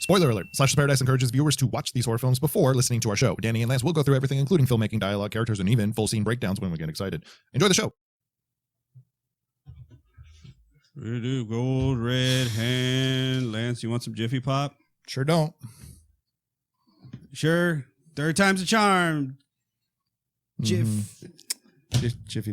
Spoiler alert, Slashers Paradise encourages viewers to watch these horror films before listening to our show. Danny and Lance will go through everything, including filmmaking, dialogue, characters, and even full scene breakdowns when we get excited. Enjoy the show. Gold red hand. Lance, you want some Jiffy Pop? Sure don't. Sure. Third time's a charm. Jiffy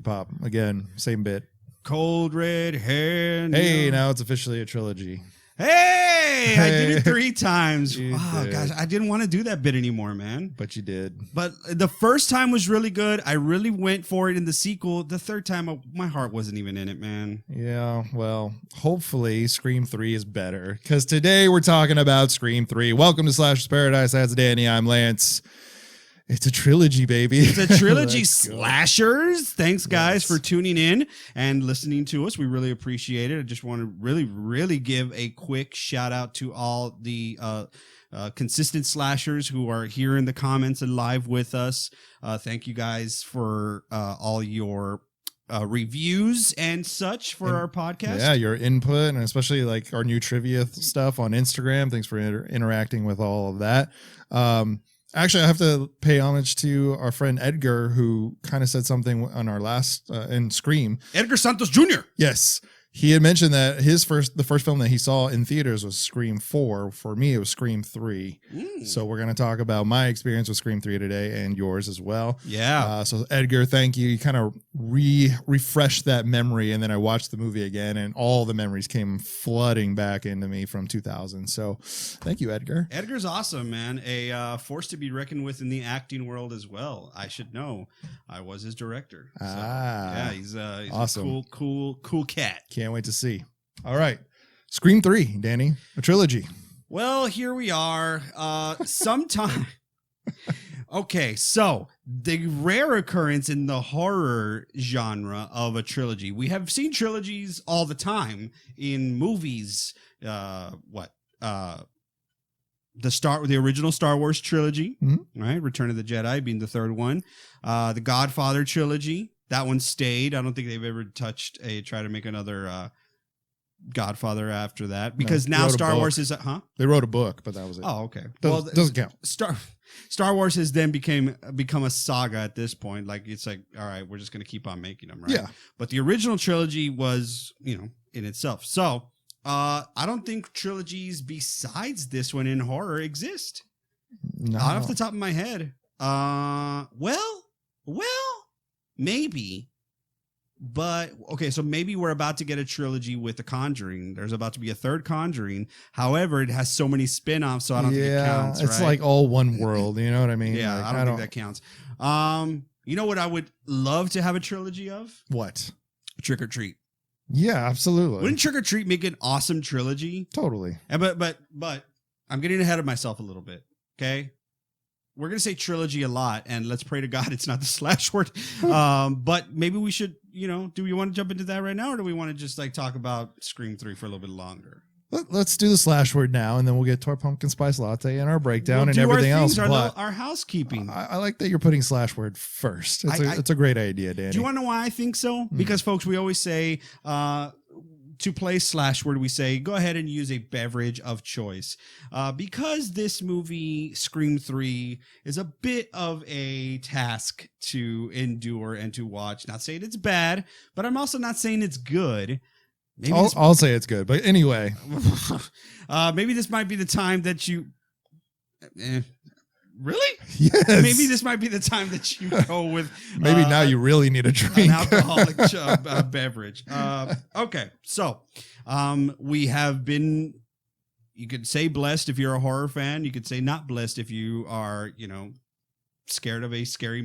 Pop. Again, same bit. Cold red hand. Hey, now it's officially a trilogy. Hey, I did it 3 times. Oh, gosh, I didn't want to do that bit anymore, man. But you did. But the first time was really good. I really went for it in the sequel. The third time, my heart wasn't even in it, man. Yeah, well, hopefully Scream 3 is better. Because today we're talking about Scream 3. Welcome to Slashers Paradise. That's Danny. I'm Lance. It's a trilogy, baby. It's a trilogy slashers. Thanks, guys, for tuning in and listening to us. We really appreciate it. I just want to really give a quick shout out to all the consistent slashers who are here in the comments and live with us. Thank you guys for all your reviews and such for our podcast. Yeah, your input, and especially like our new trivia stuff on Instagram. Thanks for interacting with all of that. Actually, I have to pay homage to our friend Edgar, who kind of said something on our last in Scream. Edgar Santos Jr. Yes. He had mentioned that the first film that he saw in theaters was Scream 4. For me, it was Scream 3. So we're going to talk about my experience with Scream 3 today and yours as well. Yeah. So Edgar, thank you. You kind of refreshed that memory, and then I watched the movie again, and all the memories came flooding back into me from 2000. So thank you, Edgar. Edgar's awesome, man. A force to be reckoned with in the acting world as well. I should know. I was his director. So, yeah, he's awesome. A cool cat. Can't wait to see. All right. Scream 3, Danny. A trilogy. Well, here we are. Sometime. Okay, so the rare occurrence in the horror genre of a trilogy. We have seen trilogies all the time in movies. The original Star Wars trilogy, right? Return of the Jedi being the third one. The Godfather trilogy. That one stayed. I don't think they've ever try to make another Godfather after that, because now Star Wars is They wrote a book, but that was it. Oh, okay. Doesn't count. Star Wars has then become a saga at this point. Like, it's like, all right, we're just going to keep on making them, right? Yeah. But the original trilogy was, in itself. So I don't think trilogies besides this one in horror exist. No. Not off the top of my head. Well, maybe. But, okay, so maybe we're about to get a trilogy with The Conjuring. There's about to be a third Conjuring. However, it has so many spin-offs, so I don't think it counts, it's right? like all one world, you know what I mean? Yeah, like, I don't think that counts. You know what I would love to have a trilogy of? What? Trick or Treat. Yeah, absolutely. Wouldn't Trick or Treat make an awesome trilogy? Totally. But I'm getting ahead of myself a little bit, okay? We're going to say trilogy a lot, and let's pray to God it's not the slash word. But maybe we should, do we want to jump into that right now, or do we want to just talk about Scream 3 for a little bit longer? Let's do the slash word now, and then we'll get to our pumpkin spice latte and our breakdown and everything else. Our housekeeping. I like that you're putting slash word first. It's a great idea, Danny. Do you want to know why I think so? Because, folks, we always say... to play slash word, we say, go ahead and use a beverage of choice. Because this movie, Scream 3, is a bit of a task to endure and to watch. Not saying it's bad, but I'm also not saying it's good. I'll say it's good, but anyway. Maybe this might be the time that you... Really? Yes. Maybe this might be the time that you go with... Maybe now you really need a drink. An alcoholic beverage. Okay, so we have been... You could say blessed if you're a horror fan. You could say not blessed if you are, scared of a scary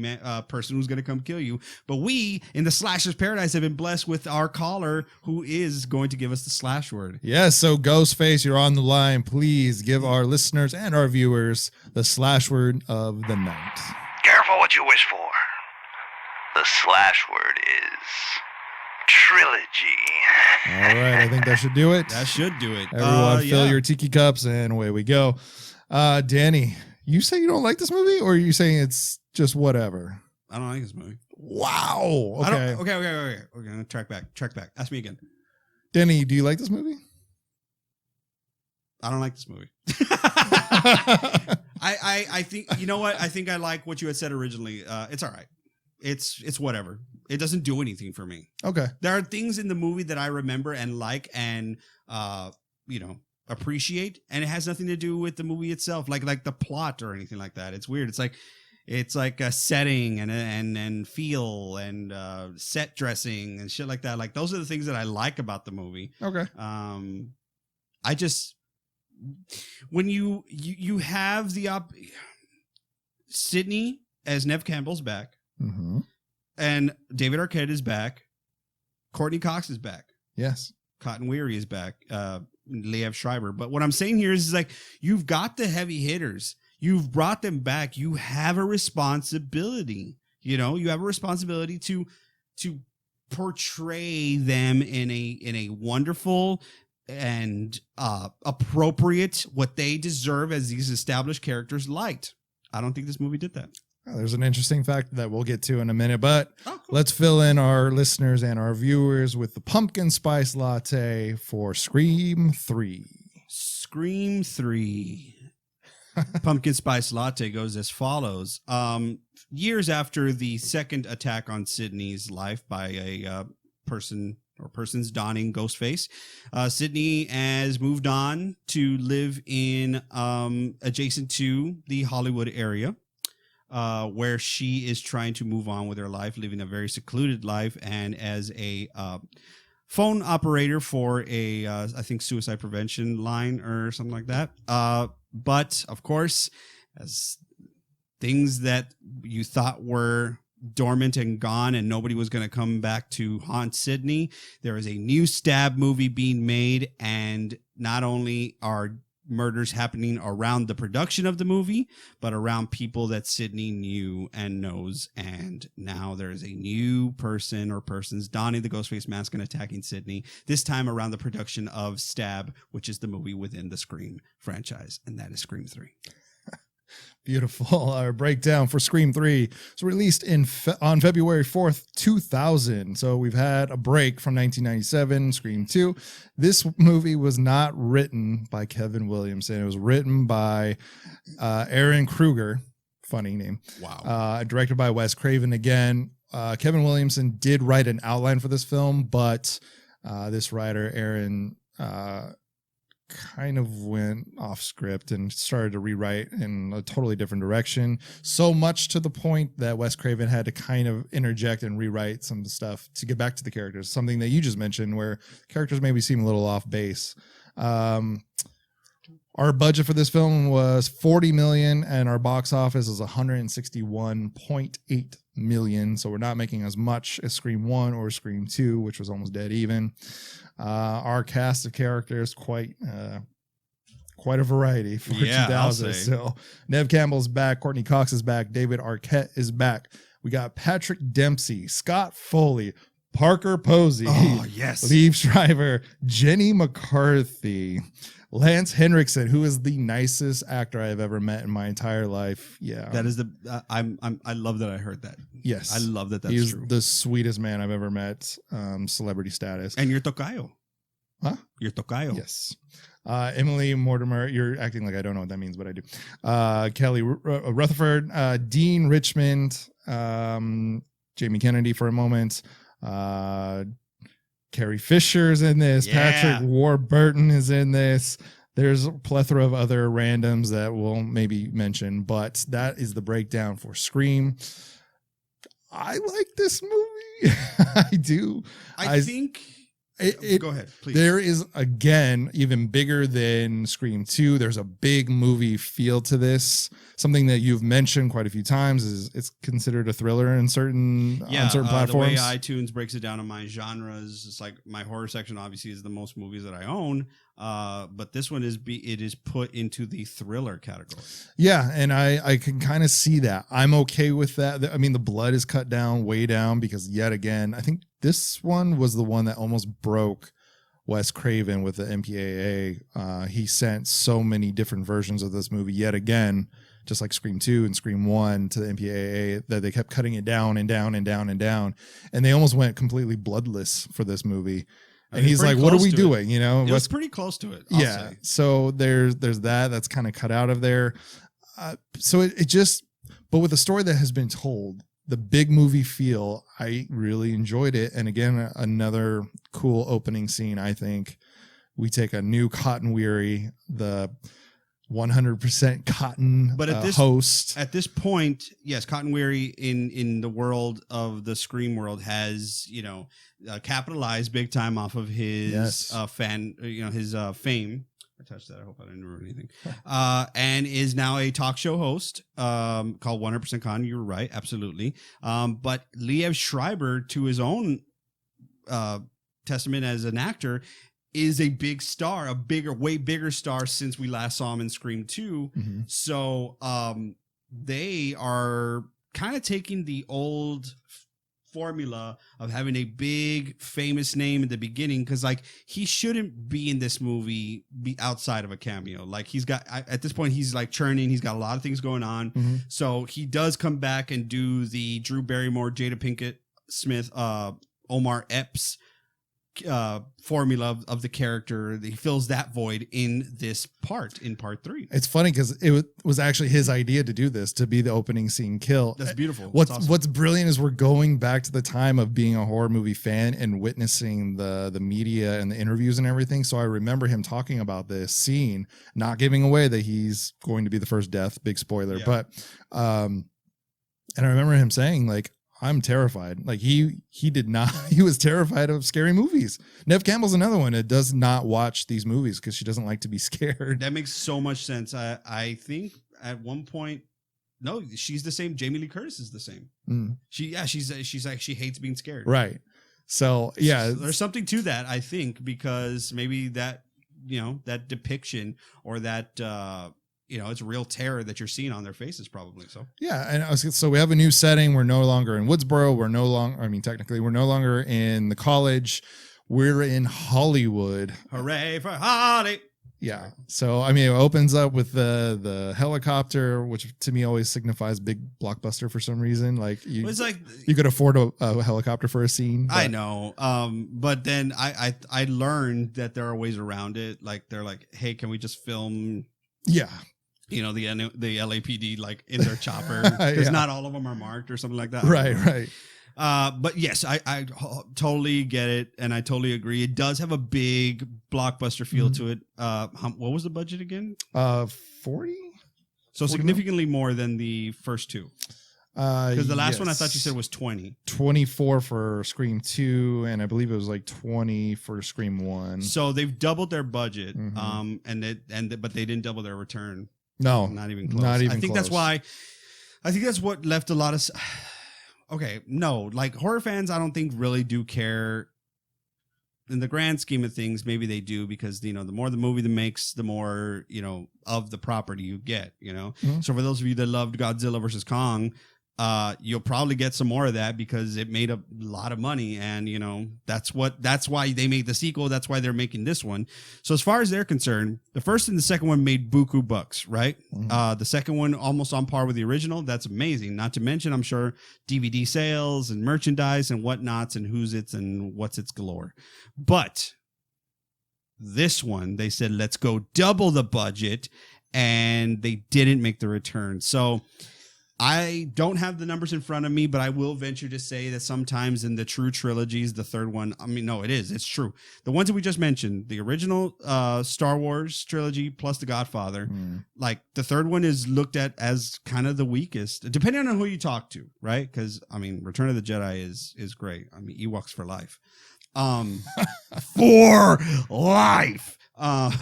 person who's going to come kill you. But we, in the Slashers Paradise, have been blessed with our caller who is going to give us the slash word. Yes, so Ghostface, you're on the line. Please give our listeners and our viewers the slash word of the night. Careful what you wish for. The slash word is trilogy. All right, I think that should do it. That should do it. Everyone fill your tiki cups, and away we go. Danny, you say you don't like this movie, or are you saying it's just whatever? I don't like this movie. Wow. Okay. Okay. We're going to track back. Ask me again. Danny, do you like this movie? I don't like this movie. I think, you know what? I think I like what you had said originally. It's all right. It's whatever. It doesn't do anything for me. Okay. There are things in the movie that I remember and like and appreciate, and it has nothing to do with the movie itself, like the plot or anything like that. It's weird. It's like a setting and feel and set dressing and shit like that. Like those are the things that I like about the movie. Okay. I just when you have the Sydney as Nev Campbell's back, mm-hmm. and David Arquette is back, Courtney Cox is back, yes, Cotton Weary is back, Liev Schreiber. But what I'm saying here is like you've got the heavy hitters, you've brought them back, you have a responsibility. You have a responsibility to portray them in a wonderful and appropriate, what they deserve as these established characters liked. I don't think this movie did that. There's an interesting fact that we'll get to in a minute, but cool. Let's fill in our listeners and our viewers with the pumpkin spice latte for Scream 3. Scream 3. Pumpkin spice latte goes as follows. Years after the second attack on Sydney's life by a persons donning Ghostface, Sydney has moved on to live in adjacent to the Hollywood area, where she is trying to move on with her life, living a very secluded life, and as a phone operator for a I think suicide prevention line or something like that. But of course, as things that you thought were dormant and gone and nobody was going to come back to haunt Sydney, there is a new Stab movie being made, and not only are murders happening around the production of the movie, but around people that Sydney knew and knows. And now there's a new person or persons donning the Ghostface mask and attacking Sydney, this time around the production of Stab, which is the movie within the Scream franchise, and that is Scream 3. Beautiful. Our breakdown for Scream 3 was released on February 4th, 2000. So we've had a break from 1997, Scream 2. This movie was not written by Kevin Williamson. It was written by Aaron Kruger. Funny name. Wow. Directed by Wes Craven again. Kevin Williamson did write an outline for this film, but this writer, Aaron, kind of went off script and started to rewrite in a totally different direction, so much to the point that Wes Craven had to kind of interject and rewrite some stuff to get back to the characters, something that you just mentioned where characters maybe seem a little off base. Our budget for this film was $40 million and our box office is $161.8 million, so we're not making as much as Scream 1 or Scream 2, which was almost dead even. Our cast of characters quite a variety for 2000. So Nev Campbell's back, Courtney Cox is back, David Arquette is back. We got Patrick Dempsey, Scott Foley, Parker Posey, Liev Schreiber, Jenny McCarthy, Lance Henriksen, who is the nicest actor I've ever met in my entire life. Yeah, that is I love that I heard that. Yes, I love that. That's He's true. the sweetest man I've ever met. Celebrity status. And you're tocayo. Huh? You're tocayo. Yes. Emily Mortimer, you're acting like I don't know what that means, but I do. Kelly Rutherford, Dean Richmond, Jamie Kennedy for a moment. Carrie Fisher's in this. Yeah. Patrick Warburton is in this. There's a plethora of other randoms that we'll maybe mention, but that is the breakdown for Scream. I like this movie. I do. I think... Go ahead, please. There is, again, even bigger than Scream 2. There's a big movie feel to this. Something that you've mentioned quite a few times is it's considered a thriller on certain platforms. The way iTunes breaks it down in my genres, it's like my horror section obviously is the most movies that I own. But this one is put into the thriller category. Yeah, and I can kind of see that. I'm okay with that. I mean, the blood is cut down, way down, because yet again, I think this one was the one that almost broke Wes Craven with the MPAA. He sent so many different versions of this movie yet again, just like Scream 2 and Scream 1 to the MPAA, that they kept cutting it down and down and down and down. And they almost went completely bloodless for this movie. And he's like, what are we doing? You know, it was pretty close to it. I'll say. So there's that's kind of cut out of there. So it just, but with a story that has been told, the big movie feel, I really enjoyed it. And again, another cool opening scene. I think we take a new Cotton Weary, the 100% Cotton but at this host. At this point, yes, Cotton Weary in the world of the Scream world has, capitalized big time off of his his fame. I touched that. I hope I didn't ruin anything. And is now a talk show host called 100% Con. You were right. Absolutely. But Liev Schreiber, to his own testament as an actor, is a big star, way bigger star since we last saw him in Scream 2. Mm-hmm. So they are kind of taking the old formula of having a big famous name at the beginning, because like he shouldn't be in this movie be outside of a cameo. Like he's got at this point he's like churning, he's got a lot of things going on. Mm-hmm. So he does come back and do the Drew Barrymore, Jada Pinkett Smith, Omar Epps formula of the character. He fills that void in this part, in part 3. It's funny because it was actually his idea to do this, to be the opening scene kill. That's beautiful. What's brilliant is we're going back to the time of being a horror movie fan and witnessing the media and the interviews and everything. So I remember him talking about this scene, not giving away that he's going to be the first death, big spoiler. Yeah. But and I remember him saying, like, I'm terrified. Like he did not, he was terrified of scary movies. Neve Campbell's another one that does not watch these movies because she doesn't like to be scared. That makes so much sense. I think at one point, no, she's the same. Jamie Lee Curtis is the same. Mm. She's like, she hates being scared. Right. So yeah, there's something to that, I think, because maybe that, that depiction or that, it's real terror that you're seeing on their faces, probably. So yeah, and so we have a new setting. We're no longer in Woodsboro. Technically, we're no longer in the college. We're in Hollywood. Hooray for Holly! Yeah. So it opens up with the helicopter, which to me always signifies big blockbuster for some reason. Like you could afford a helicopter for a scene. I know. But then I learned that there are ways around it. Like they're like, hey, can we just film? Yeah. The LAPD like in their chopper, because not all of them are marked or something like that. Right. But yes, I totally get it, and I totally agree. It does have a big blockbuster feel to it. What was the budget again? 40. So significantly more than the first two. Because the last one I thought you said was 20. 24 for Scream 2, and I believe it was like 20 for Scream 1. So they've doubled their budget, but they didn't double their return. No, not even close. Not even I think close. that's why. I think that's what left a lot of. Okay, no, like horror fans, I don't think really do care. In the grand scheme of things, maybe they do, because the more the movie that makes, the more of the property you get. Mm-hmm. So for those of you that loved Godzilla versus Kong, you'll probably get some more of that because it made a lot of money, and that's why they made the sequel. That's why they're making this one. So as far as they're concerned, the first and the second one made buku bucks, right? Mm-hmm. The second one almost on par with the original. That's amazing. Not to mention, I'm sure, DVD sales and merchandise and whatnots and who's it's and what's it's galore. But this one, they said, let's go double the budget, and they didn't make the return. So I don't have the numbers in front of me, but I will venture to say that sometimes in the true trilogies, the third one, it's true. The ones that we just mentioned, the original Star Wars trilogy plus The Godfather, like the third one is looked at as kind of the weakest, depending on who you talk to, right? Because, Return of the Jedi is great. Ewoks for life. For life. I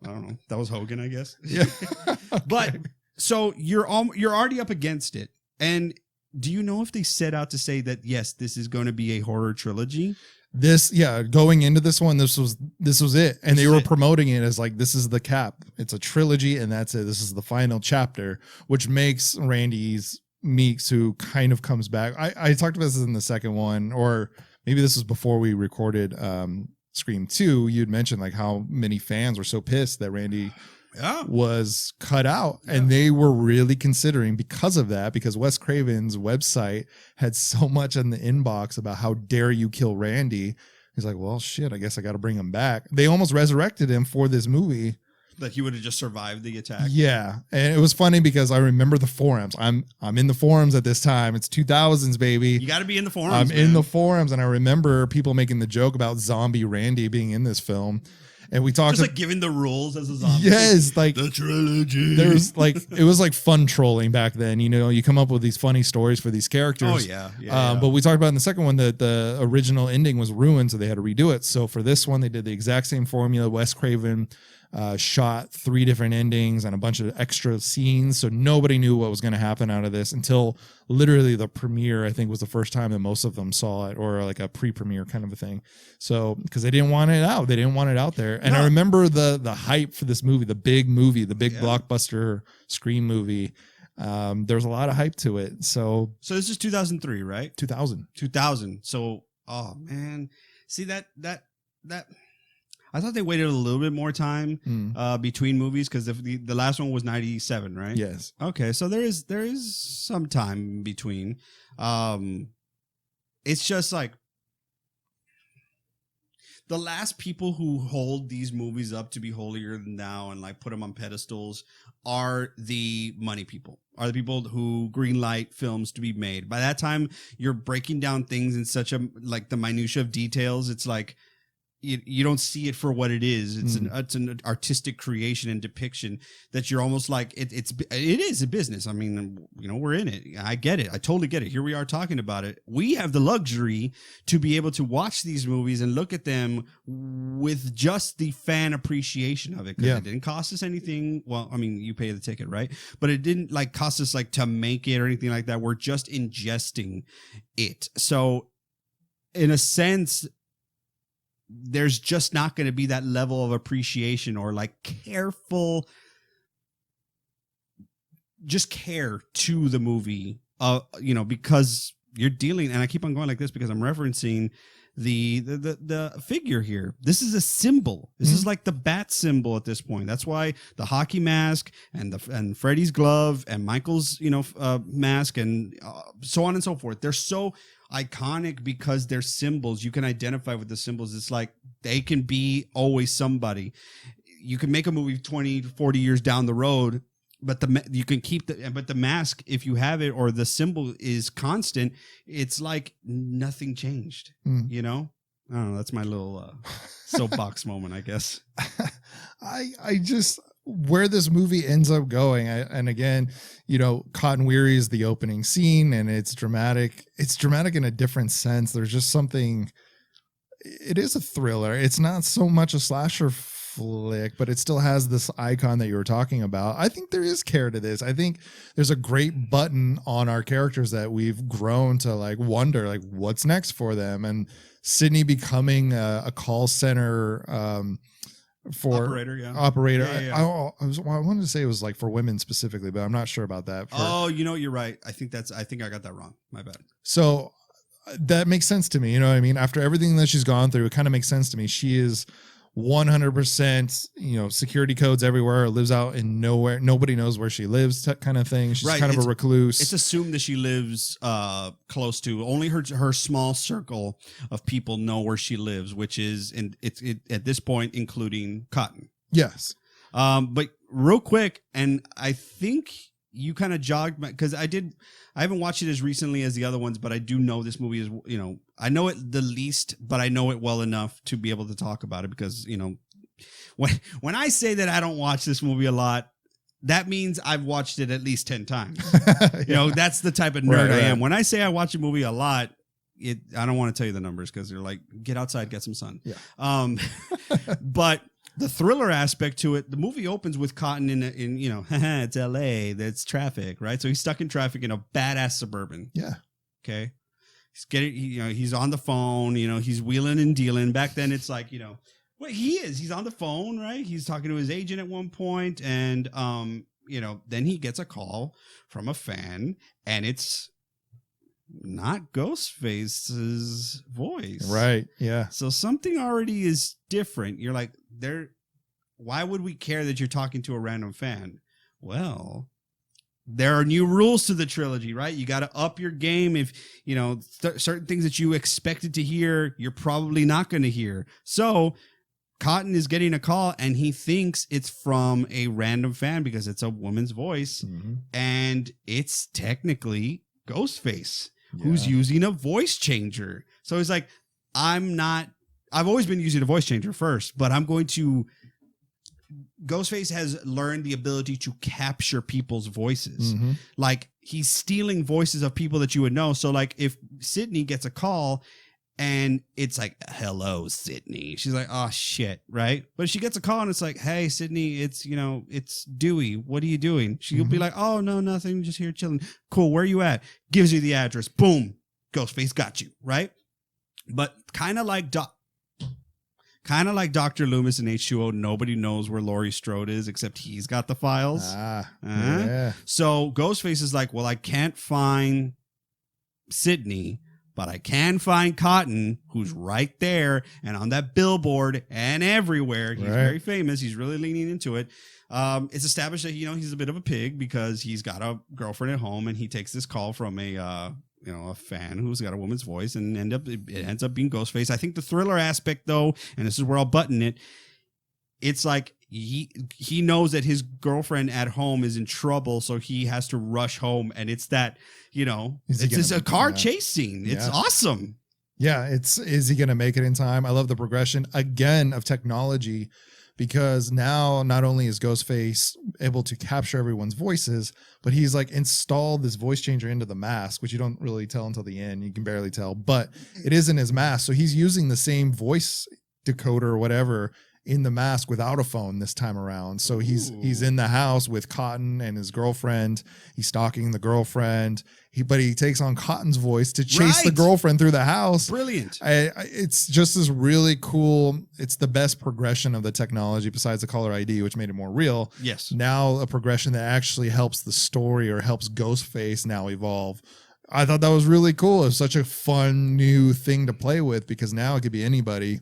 don't know. That was Hogan, I guess. Yeah. But... So you're already up against it. And do you know if they set out to say that, yes, this is going to be a horror trilogy? Going into this one, this was it. And they were promoting it as like, this is the cap. It's a trilogy, and that's it. This is the final chapter, which makes Randy Meeks, who kind of comes back. I talked about this in the second one, or maybe this was before we recorded Scream 2. You'd mentioned like how many fans were so pissed that Randy was cut out, and they were really considering, because of that, because Wes Craven's website had so much in the inbox about how dare you kill Randy, He's like, well, shit, I guess I got to bring him back. They almost resurrected him for this movie. Like he would have just survived the attack. Yeah, and it was funny because I remember the forums. I'm in the forums at this time. It's 2000s, baby. You got to be in the forums. I'm in the forums, and I remember people making the joke about Zombie Randy being in this film. And we talked just like giving the rules as a zombie. Yes, like the trilogy. There's like it was like fun trolling back then. You know, you come up with these funny stories for these characters. Oh yeah. But we talked about in the second one that the original ending was ruined, so they had to redo it. So for this one, they did the exact same formula. Wes Craven shot 3 different endings and a bunch of extra scenes, so nobody knew what was going to happen out of this until literally the premiere. I think was the first time that most of them saw it, or like a pre-premiere kind of a thing. So because they didn't want it out, they didn't want it out there. And I remember the hype for this movie, the big blockbuster Scream movie. There was a lot of hype to it. So this is 2003, right? 2000. So, oh man, see that. I thought they waited a little bit more time between movies because the last one was 97, right? Yes. Okay, so there is some time in between. It's just like the last people who hold these movies up to be holier than thou and like put them on pedestals are the money people, are the people who greenlight films to be made. By that time, you're breaking down things in such a like the minutia of details. It's like you don't see it for what it is. It's an artistic creation and depiction that you're almost like it is a business. I mean, you know, we're in it. I get it. I totally get it. Here we are talking about it. We have the luxury to be able to watch these movies and look at them with just the fan appreciation of it. Because it didn't cost us anything. Well, I mean, you pay the ticket, right? But it didn't like cost us like to make it or anything like that. We're just ingesting it. So in a sense, there's just not going to be that level of appreciation or like careful, just care to the movie, you know, because you're dealing, and I keep on going like this because I'm referencing the figure here. This is a symbol. This is like the bat symbol at this point. That's why the hockey mask and Freddy's glove and Michael's, you know, mask and so on and so forth. They're so iconic because they're symbols. You can identify with the symbols. It's like they can be always somebody. You can make a movie 20, 40 years down the road, but you can keep but the mask, if you have it or the symbol is constant, it's like nothing changed. You know? I don't know. That's my little soapbox moment, I guess. I just where this movie ends up going, and again, you know, Cotton Weary is the opening scene, and it's dramatic. It's dramatic in a different sense. There's just something. It is a thriller. It's not so much a slasher flick, but it still has this icon that you were talking about. I think there is care to this. I think there's a great button on our characters that we've grown to like wonder, like what's next for them, and Sydney becoming a call center. For operator. Yeah. I wanted to say it was like for women specifically, but I'm not sure about that. You know, you're right. I think I got that wrong. My bad. So that makes sense to me. You know what I mean? After everything that she's gone through, it kind of makes sense to me. She is 100%, you know, security codes everywhere, lives out in nowhere. Nobody knows where she lives, kind of thing. She's kind of a recluse. It's assumed that she lives close to only her small circle of people know where she lives, which is at this point, including Cotton. Yes. But real quick, and I think you kind of jogged because I haven't watched it as recently as the other ones, but I do know this movie is, you know, I know it the least, but I know it well enough to be able to talk about it because, you know, when I say that I don't watch this movie a lot, that means I've watched it at least 10 times. You know, that's the type of nerd I am. When I say I watch a movie a lot, I don't want to tell you the numbers because they're like, get outside, get some sun. Yeah. But the thriller aspect to it, the movie opens with Cotton in you know, it's LA, that's traffic, right? So he's stuck in traffic in a badass Suburban. Yeah. Okay. He's on the phone, you know, he's wheeling and dealing. Back then it's like, you know, well, he's on the phone, right? He's talking to his agent at one point, and you know, then he gets a call from a fan, and it's not Ghostface's voice. Right. Yeah. So something already is different. You're like, why would we care that you're talking to a random fan? Well, there are new rules to the trilogy, right? You got to up your game. If, certain things that you expected to hear, you're probably not going to hear. So Cotton is getting a call and he thinks it's from a random fan because it's a woman's voice. Mm-hmm. And it's technically Ghostface who's using a voice changer. So he's like, I've always been using a voice changer first, but Ghostface has learned the ability to capture people's voices. Mm-hmm. Like he's stealing voices of people that you would know. So like if Sydney gets a call and it's like, hello, Sydney. She's like, oh shit. Right. But if she gets a call and it's like, hey, Sydney, it's Dewey. What are you doing? She'll be like, oh no, nothing. Just here chilling. Cool. Where are you at? Gives you the address. Boom. Ghostface got you. Right. But kind of like Dr. Loomis in H2O, nobody knows where Laurie Strode is except he's got the files. Yeah. So Ghostface is like, well, I can't find Sydney, but I can find Cotton, who's right there and on that billboard and everywhere. He's very famous. He's really leaning into it. It's established that, he's a bit of a pig because he's got a girlfriend at home and he takes this call from a fan who's got a woman's voice and it ends up being Ghostface. I think the thriller aspect though, and this is where I'll button it. It's like he knows that his girlfriend at home is in trouble. So he has to rush home. And it's that, it's a car chase scene. It's awesome. Yeah. Is he going to make it in time? I love the progression again of technology, because now not only is Ghostface able to capture everyone's voices, but he's like installed this voice changer into the mask, which you don't really tell until the end. You can barely tell, but it is in his mask. So he's using the same voice decoder or whatever in the mask without a phone this time around. So he's in the house with Cotton and his girlfriend. He's stalking the girlfriend. But he takes on Cotton's voice to chase the girlfriend through the house. Brilliant. It's just this really cool. It's the best progression of the technology besides the caller ID, which made it more real. Yes. Now a progression that actually helps the story or helps Ghostface now evolve. I thought that was really cool. It was such a fun new thing to play with because now it could be anybody.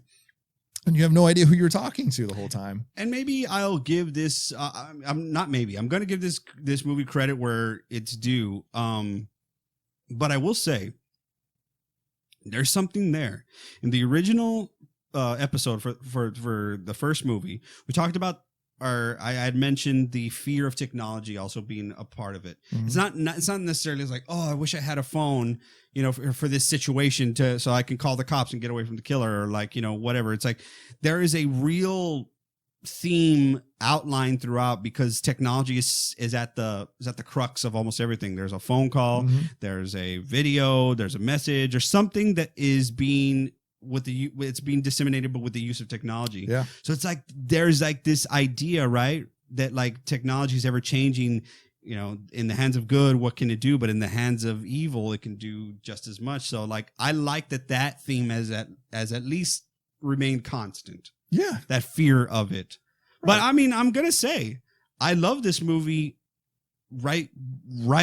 And you have no idea who you're talking to the whole time. And maybe I'll give this. I'm going to give this movie credit where it's due. But I will say there's something there in the original episode for the first movie. We talked about I had mentioned the fear of technology also being a part of it. Mm-hmm. It's not necessarily like, oh, I wish I had a phone, for this situation so I can call the cops and get away from the killer or like, whatever. It's like there is a real theme outlined throughout because technology is at the crux of almost everything. There's a phone call, there's a video, there's a message or something that is being it's being disseminated, but with the use of technology. Yeah. So it's like, there's like this idea, right? That like technology is ever changing, in the hands of good, what can it do? But in the hands of evil, it can do just as much. So like, I like that theme has at least remained constant. Yeah. That fear of it. Right. But I mean, I'm going to say, I love this movie right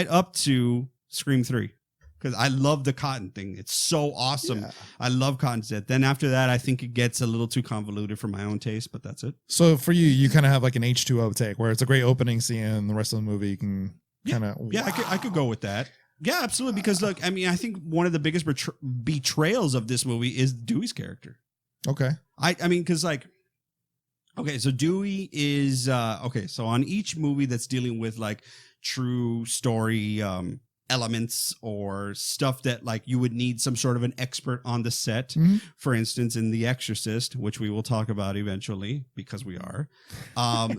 up to Scream 3. Because I love the Cotton thing. It's so awesome. Yeah. I love Cotton's death. Then after that, I think it gets a little too convoluted for my own taste, but that's it. So for you kind of have like an H2O take where it's a great opening scene and the rest of the movie you can kind of... Yeah, wow. I could go with that. Yeah, absolutely. Because look, I mean, I think one of the biggest betrayals of this movie is Dewey's character. Okay. I mean, because like... Okay, so Dewey is... so on each movie that's dealing with like true story... elements or stuff that like you would need some sort of an expert on the set. Mm-hmm. For instance, in The Exorcist, which we will talk about eventually because we are,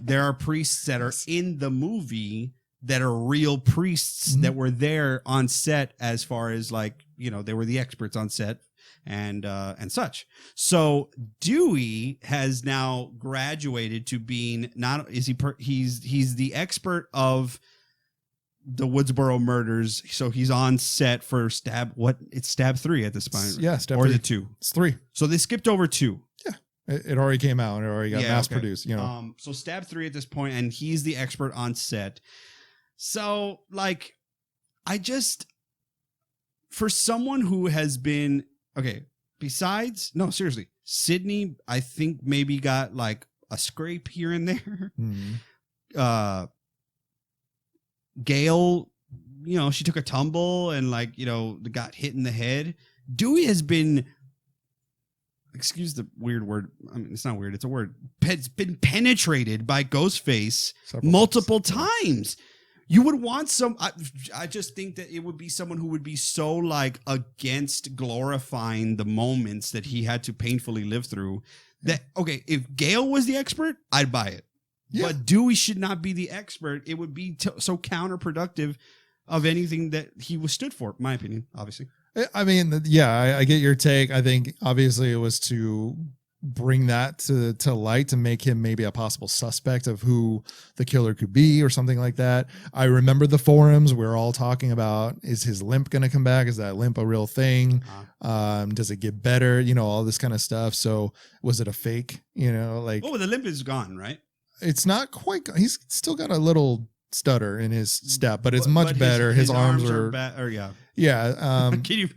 there are priests that are in the movie that are real priests that were there on set as far as like, they were the experts on set and such. So Dewey has now graduated to being he's the expert of the Woodsboro murders, so he's on set for Stab 3 at this point. Yeah, Stab or 3. The 2. It's 3. So they skipped over 2. Yeah, it already came out. It already got mass produced. So Stab 3 at this point, and he's the expert on set. So like, for someone who has been seriously, Sydney, I think maybe got like a scrape here and there. Mm-hmm. Gale, she took a tumble and got hit in the head. Dewey has been, excuse the weird word. I mean, it's not weird. It's a word. It's been penetrated by Ghostface multiple times. You would want I just think that it would be someone who would be so against glorifying the moments that he had to painfully live through that, okay, if Gale was the expert, I'd buy it. Yeah. But Dewey should not be the expert. It would be so counterproductive of anything that he was stood for, my opinion, obviously. I mean, yeah, I get your take. I think obviously it was to bring that to light to make him maybe a possible suspect of who the killer could be or something like that. I remember the forums we're all talking about, is his limp going to come back? Is that limp a real thing? Does it get better? All this kind of stuff. So was it a fake? Oh, the limp is gone, right? It's not quite. He's still got a little stutter in his step, but it's much better. His arms are yeah. Can you?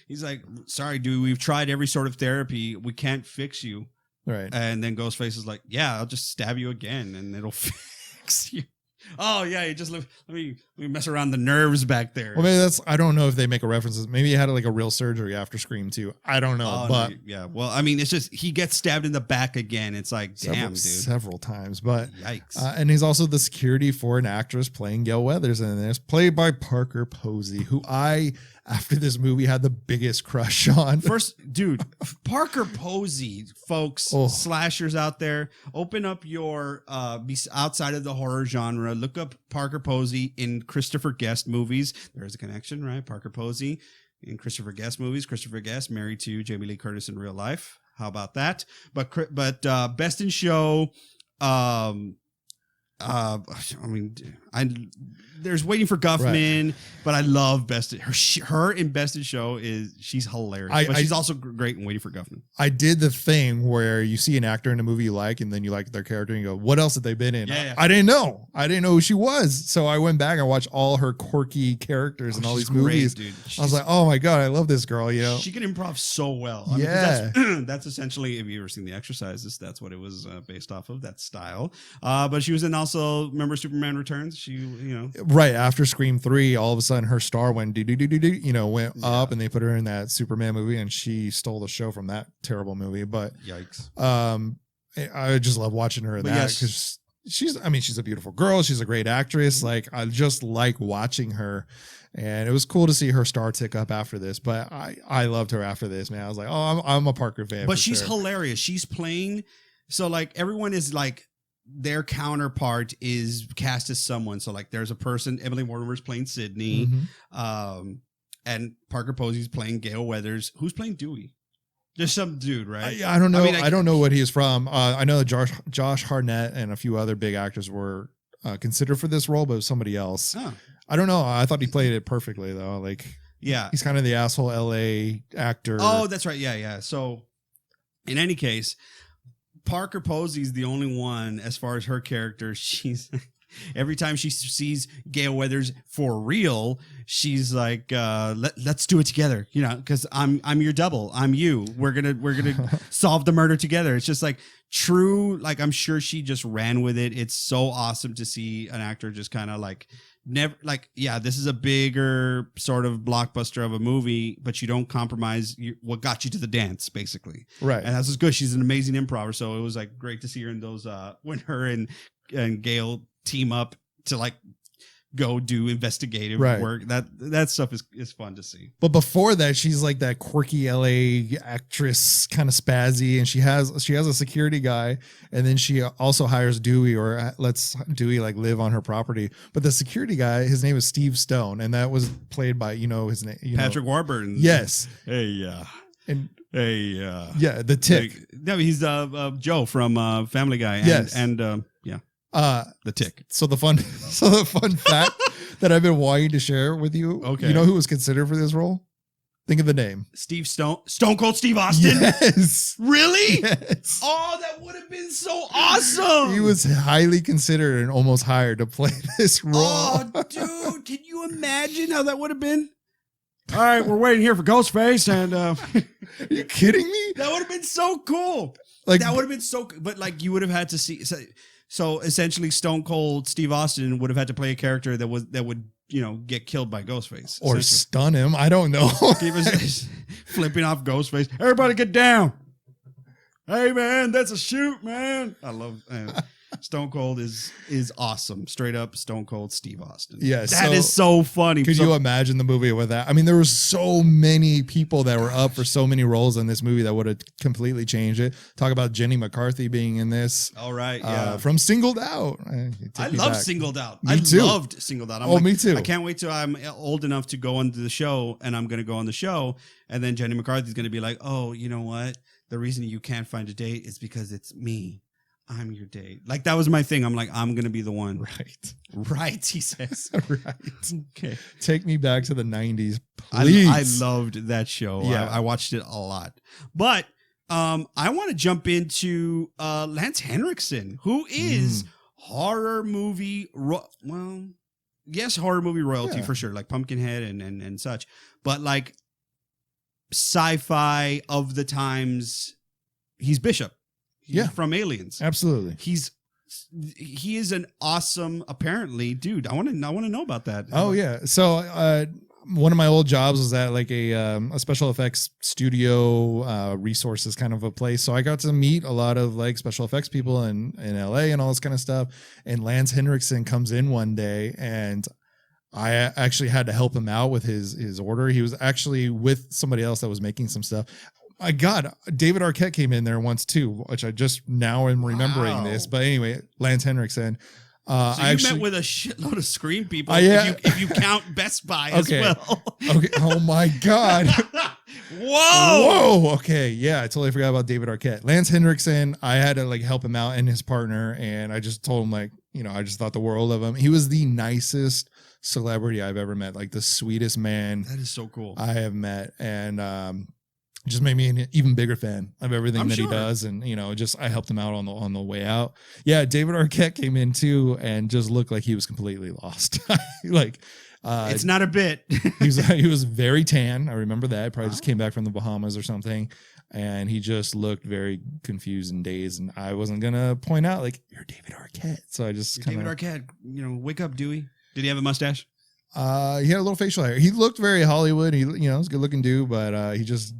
He's like, sorry, dude, we've tried every sort of therapy. We can't fix you. Right. And then Ghostface is like, yeah, I'll just stab you again and it'll fix you. Oh, yeah, you just let me mess around the nerves back there. Well, maybe I don't know if they make a reference. Maybe he had a real surgery after Scream 2. I don't know. But no, yeah. Well, I mean, it's just he gets stabbed in the back again. It's like, damn, dude. Several times. But yikes. And he's also the security for an actress playing Gale Weathers in this, played by Parker Posey, who after this movie, had the biggest crush on. First, dude, Parker Posey, folks, slashers out there, open up your outside of the horror genre, look up Parker Posey in Christopher Guest movies. There's a connection, right? Parker Posey in Christopher Guest movies. Christopher Guest married to Jamie Lee Curtis in real life. How about that? But Best in Show. There's Waiting for Guffman, right. But I love her in Best in Show she's hilarious. But she's also great in Waiting for Guffman. I did the thing where you see an actor in a movie you like, and then you like their character, and you go, "What else have they been in?" Yeah. I didn't know who she was, so I went back and watched all her quirky characters in all these movies. Dude. I was like, "Oh my god, I love this girl!" She can improv so well. That's essentially, if you've ever seen The Exorcist, that's what it was based off of, that style. But she was in also, remember Superman Returns? Right after Scream 3, all of a sudden her star went went up, and they put her in that Superman movie, and she stole the show from that terrible movie. But yikes! I just love watching her in that because she's a beautiful girl. She's a great actress. Like, I just like watching her, and it was cool to see her star tick up after this. But I loved her after this, man. I was like, oh, I'm a Parker fan. But she's hilarious. She's playing, so everyone is their counterpart is cast as someone. So there's a person, Emily Mortimer's playing Sydney, and Parker Posey's playing Gale Weathers. Who's playing Dewey? Just some dude, right? I don't know. I don't know what he is from. I know that Josh Hartnett and a few other big actors were considered for this role, but it was somebody else. Oh. I don't know. I thought he played it perfectly though. Yeah, he's kind of the asshole LA actor. Oh, that's right. Yeah. So in any case, Parker Posey's the only one, as far as her character, she's every time she sees Gale Weathers for real, she's like, let's do it together, because I'm your double. I'm you. We're gonna solve the murder together. It's just true. I'm sure she just ran with it. It's so awesome to see an actor just kind of never this is a bigger sort of blockbuster of a movie, but you don't compromise what got you to the dance, basically. Right. And that's what's good. She's an amazing improver. So it was great to see her in those, when her and Gale team up to go do investigative work. That stuff is fun to see. But before that, she's that quirky LA actress, kind of spazzy, and she has a security guy, and then she also hires Dewey, or lets Dewey live on her property. But the security guy, his name is Steve Stone, and that was played by his name, Patrick Warburton. Yes. Hey, and yeah, the Tick. No, he's Joe from Family Guy. And the Tick. So the fun fact that I've been wanting to share with you. Okay. You know who was considered for this role? Think of the name. Stone Cold Steve Austin. Yes. Really? Yes. Oh, that would have been so awesome. He was highly considered and almost hired to play this role. Oh, dude, can you imagine how that would have been? All right, we're waiting here for Ghostface, and are you kidding me? That would have been so cool. That would have been so, but you would have had to see. So essentially, Stone Cold Steve Austin would have had to play a character that would get killed by Ghostface or stun him. I don't know. He was flipping off Ghostface. Everybody get down. Hey man, that's a shoot, man. I love Stone Cold is awesome. Straight up Stone Cold Steve Austin. Yeah, that is so funny. Could you imagine the movie with that? I mean, there were so many people that were up for so many roles in this movie that would have completely changed it. Talk about Jenny McCarthy being in this. All right, yeah. From Singled Out. I love Singled Out. Me too. Loved Singled Out. Me too. I can't wait till I'm old enough to go onto the show, and I'm going to go on the show, and then Jenny McCarthy's going to be like, oh, you know what? The reason you can't find a date is because it's me. I'm your date. Like, that was my thing. I'm like, I'm going to be the one. Right, he says. Right. Okay. Take me back to the 90s, please. I loved that show. Yeah. I watched it a lot. But I want to jump into Lance Henriksen, who is horror movie... horror movie royalty for sure. Like Pumpkinhead and such. But like sci-fi of the times, he's Bishop. He's from Aliens. Absolutely. He is an awesome, apparently, dude. I want to know about that. Oh yeah. So one of my old jobs was at like a special effects studio resources kind of a place. So I got to meet a lot of like special effects people in LA and all this kind of stuff. And Lance Henriksen comes in one day, and I actually had to help him out with his order. He was actually with somebody else that was making some stuff. My God, David Arquette came in there once too, which I just now am remembering this. But anyway, Lance Henriksen. So you met with a shitload of Scream people. If you count Best Buy as well. Okay. Oh my God. Whoa. Okay. Yeah, I totally forgot about David Arquette. Lance Henriksen. I had to like help him out and his partner, and I just told him like, I just thought the world of him. He was the nicest celebrity I've ever met. Like the sweetest man. That is so cool. I have met, and just made me an even bigger fan of everything he does. And, I helped him out on the way out. Yeah. David Arquette came in too and just looked like he was completely lost. It's not a bit. he was very tan. I remember that. Probably just came back from the Bahamas or something. And he just looked very confused and dazed. And I wasn't going to point out like, you're David Arquette. So I just David Arquette, wake up, Dewey. Did he have a mustache? He had a little facial hair. He looked very Hollywood. He, was a good looking dude, but he just,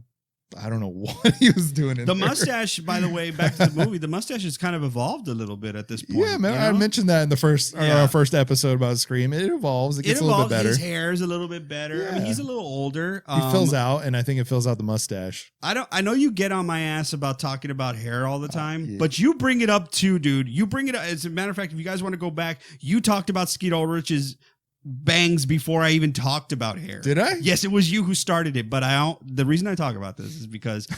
I don't know what he was doing in the there. Mustache, by the way, back to the movie, the mustache has kind of evolved a little bit at this point. Yeah, man, I mentioned that in the our first episode about Scream. It evolves. It gets a little bit better. His hair is a little bit better. Yeah. I mean, he's a little older. He fills out, and I think it fills out the mustache. I know you get on my ass about talking about hair all the time, but you bring it up too, dude. You bring it up. As a matter of fact, if you guys want to go back, you talked about Skeet Ulrich's bangs before I even talked about hair. Did I? Yes, it was you who started it, but the reason I talk about this is because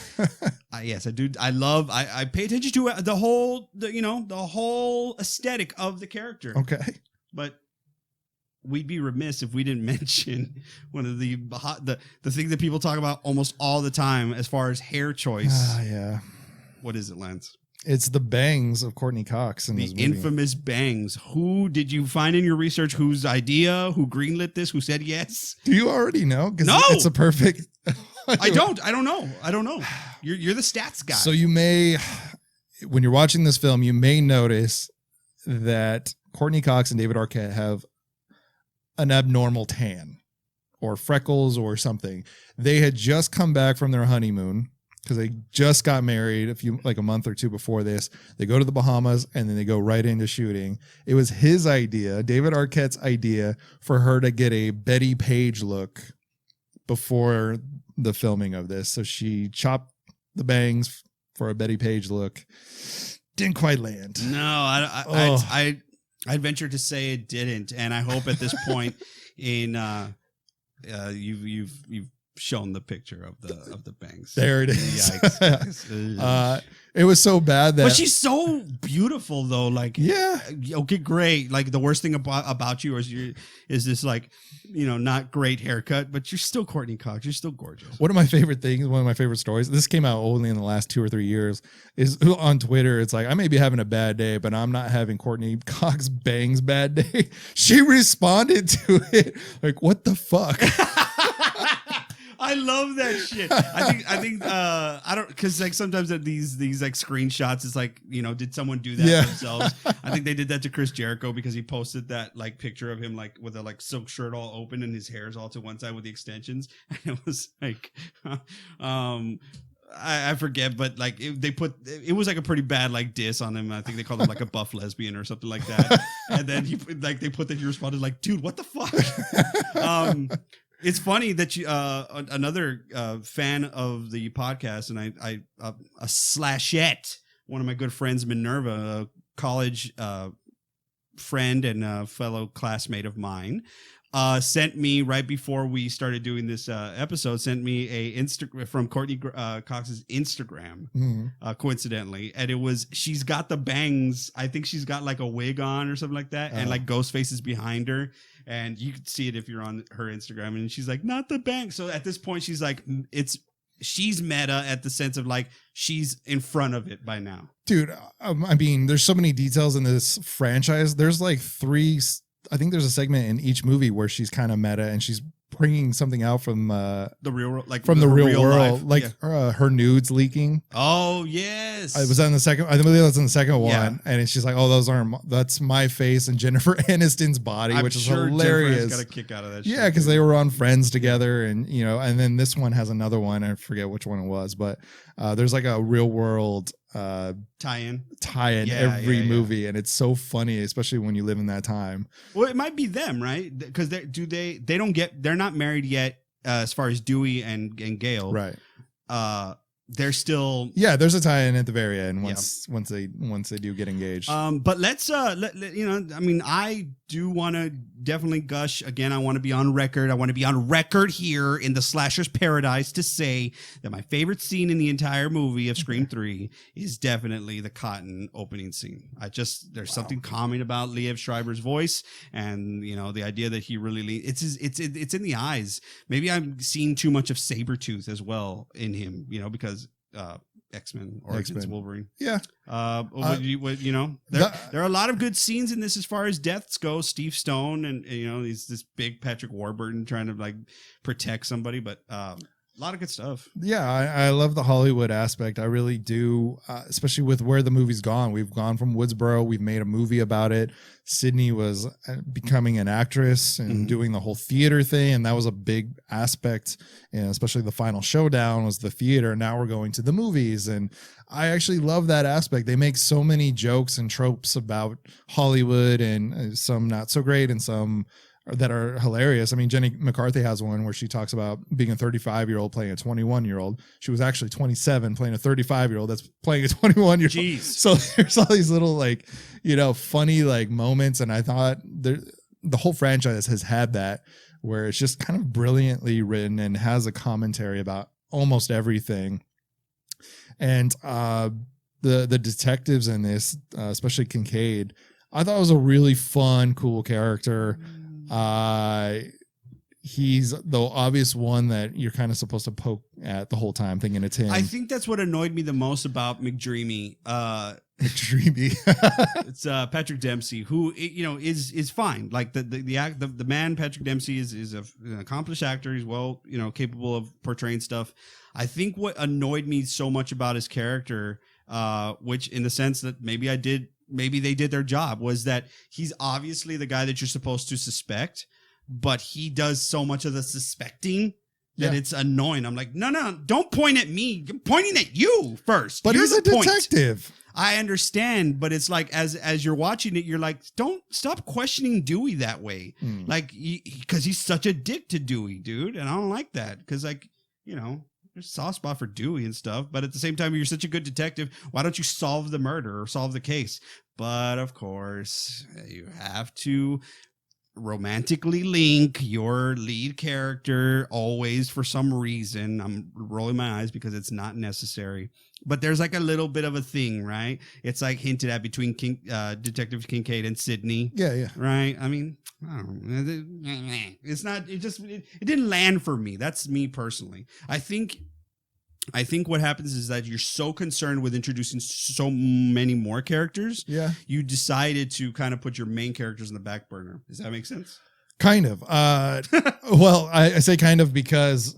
yes, I do. I pay attention to the whole aesthetic of the character. Okay. But we'd be remiss if we didn't mention one of the thing that people talk about almost all the time as far as hair choice. Yeah. What is it, Lance? It's the bangs of Courtney Cox in the infamous bangs. Who did you find in your research? Whose idea? Who greenlit this? Who said yes? Do you already know? No, it's a perfect. I don't know. You're the stats guy. So you may, when you're watching this film, you may notice that Courtney Cox and David Arquette have an abnormal tan or freckles or something. They had just come back from their honeymoon, because they just got married a month or two before this. They go to the Bahamas and then they go right into shooting. It was his idea, David Arquette's idea, for her to get a Betty Page look before the filming of this. So she chopped the bangs for a Betty Page look. Didn't quite land. No, I'd venture to say it didn't. And I hope at this point you've shown the picture of the bangs. There it is. Yikes. It was so bad that. But she's so beautiful though. Like, yeah. Okay, great. Like the worst thing about you is this like, not great haircut, but you're still Courtney Cox. You're still gorgeous. One of my favorite things, one of my favorite stories, this came out only in the last 2 or 3 years, is on Twitter. It's like, I may be having a bad day, but I'm not having Courtney Cox bangs bad day. She responded to it like, what the fuck? I love that shit. I don't, because like sometimes at these like screenshots, it's like, you know, did someone do that themselves? I think they did that to Chris Jericho because he posted that like picture of him like with a like silk shirt all open and his hair's all to one side with the extensions. And it was like, I forget, but like it was like a pretty bad like diss on him. I think they called him like a buff lesbian or something like that. And then they put that he responded like, dude, what the fuck? It's funny that you another fan of the podcast, and I a slashette, one of my good friends, Minerva, a college friend and a fellow classmate of mine, sent me right before we started doing this episode, sent me a Instagram from Courtney Cox's Instagram, coincidentally. And it was, she's got the bangs. I think she's got like a wig on or something like that. And like Ghostface is behind her. And you can see it if you're on her Instagram. And she's like, not the bang. So at this point, she's like, she's meta at the sense of like, she's in front of it by now. Dude, I mean, there's so many details in this franchise. There's like I think there's a segment in each movie where she's kind of meta and she's bringing something out from the real, like from the real world, life. like her nudes leaking. Oh yes, it was in the second. I believe that's in the second one, Yeah. and she's like, "Oh, that's my face and Jennifer Aniston's body," I'm which is sure hilarious. Jennifer has got a kick out of that. Yeah, because they were on Friends together, and you know, and then this one has another one. I forget which one it was, but there's like a real world tie-in every movie, and it's so funny, especially when you live in that time. Well, it might be them, right? Because they're not married yet, as far as Dewey and Gale, Right? They're still there's a tie-in at the very end once they do get engaged. But let's you know, I mean, I do want to definitely gush again. I want to be on record. I want to be on record here in the slasher's paradise to say that my favorite scene in the entire movie of Scream 3 is definitely the cotton opening scene. There's something calming about Liev Schreiber's voice, and you know, the idea that he really it's in the eyes. Maybe I'm seeing too much of Sabretooth as well in him, you know, because X-Men Origins Wolverine. Yeah. You know, there are a lot of good scenes in this as far as deaths go. Steve Stone and you know, he's this big Patrick Warburton trying to like protect somebody, but a lot of good stuff. Yeah, I love the Hollywood aspect. I really do, especially with where the movie's gone. We've gone from Woodsboro. We've made a movie about it. Sydney was becoming an actress and doing the whole theater thing. And that was a big aspect, and especially the final showdown was the theater. Now we're going to the movies. And I actually love that aspect. They make so many jokes and tropes about Hollywood, and some not so great and some that are hilarious. I mean, Jenny McCarthy has one where she talks about being a 35-year-old playing a 21-year-old. She was actually 27 playing a 35-year-old that's playing a 21-year-old. Jeez. So there's all these little like, you know, funny like moments. And I thought the whole franchise has had that, where it's just kind of brilliantly written and has a commentary about almost everything. And the detectives in this, especially Kincaid, I thought was a really fun, cool character. He's the obvious one that you're kind of supposed to poke at the whole time, thinking it's him. I think that's what annoyed me the most about McDreamy. McDreamy. It's Patrick Dempsey, who, you know, is fine. Like the man Patrick Dempsey is an accomplished actor. He's well, you know, capable of portraying stuff. I think what annoyed me so much about his character, which in the sense that maybe they did their job, was that he's obviously the guy that you're supposed to suspect, but he does so much of the suspecting that it's annoying. I'm like, no, don't point at me. I'm pointing at you first. But he's a detective. I understand, but it's like as you're watching it, you're like, don't stop questioning Dewey that way. Like, because he's such a dick to Dewey, dude. And I don't like that, because, like, you know, there's a soft spot for Dewey and stuff, but at the same time, you're such a good detective. Why don't you solve the murder or solve the case? But of course, you have to romantically link your lead character always for some reason. I'm rolling my eyes because it's not necessary. But there's like a little bit of a thing, right? It's like hinted at between Detective Kincaid and Sydney. Yeah. Right? I mean, I don't know. It's not, it didn't land for me. That's me personally. I think what happens is that you're so concerned with introducing so many more characters. Yeah. You decided to kind of put your main characters in the back burner. Does that make sense? Kind of. Well, I say kind of because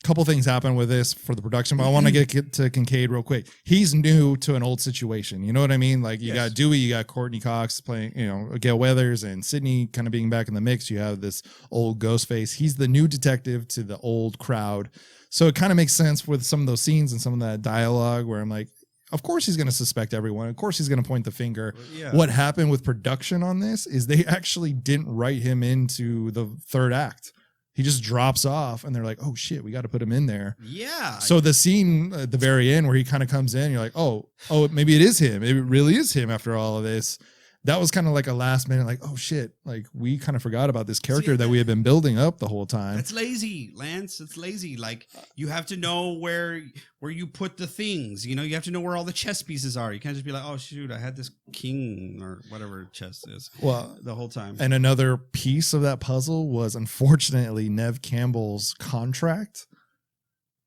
couple things happen with this for the production, but I want to get to Kincaid real quick. He's new to an old situation. You know what I mean? Like you got Dewey, you got Courtney Cox playing, Gail Weathers and Sydney kind of being back in the mix. You have this old Ghostface. He's the new detective to the old crowd. So it kind of makes sense with some of those scenes and some of that dialogue where I'm like, of course he's going to suspect everyone. Of course he's going to point the finger. Yeah. What happened with production on this is they actually didn't write him into the third act. He just drops off and they're like, oh shit, we got to put him in there. Yeah. So the scene at the very end where he kind of comes in, you're like, oh, maybe it is him. It really is him after all of this. That was kind of like a last minute, like, oh shit, like we kind of forgot about this character that we had been building up the whole time. It's lazy, Lance. It's lazy. Like you have to know where you put the things. You have to know where all the chess pieces are. You can't just be like, oh shoot, I had this king or whatever chess is. Well, the whole time. And another piece of that puzzle was unfortunately Neve Campbell's contract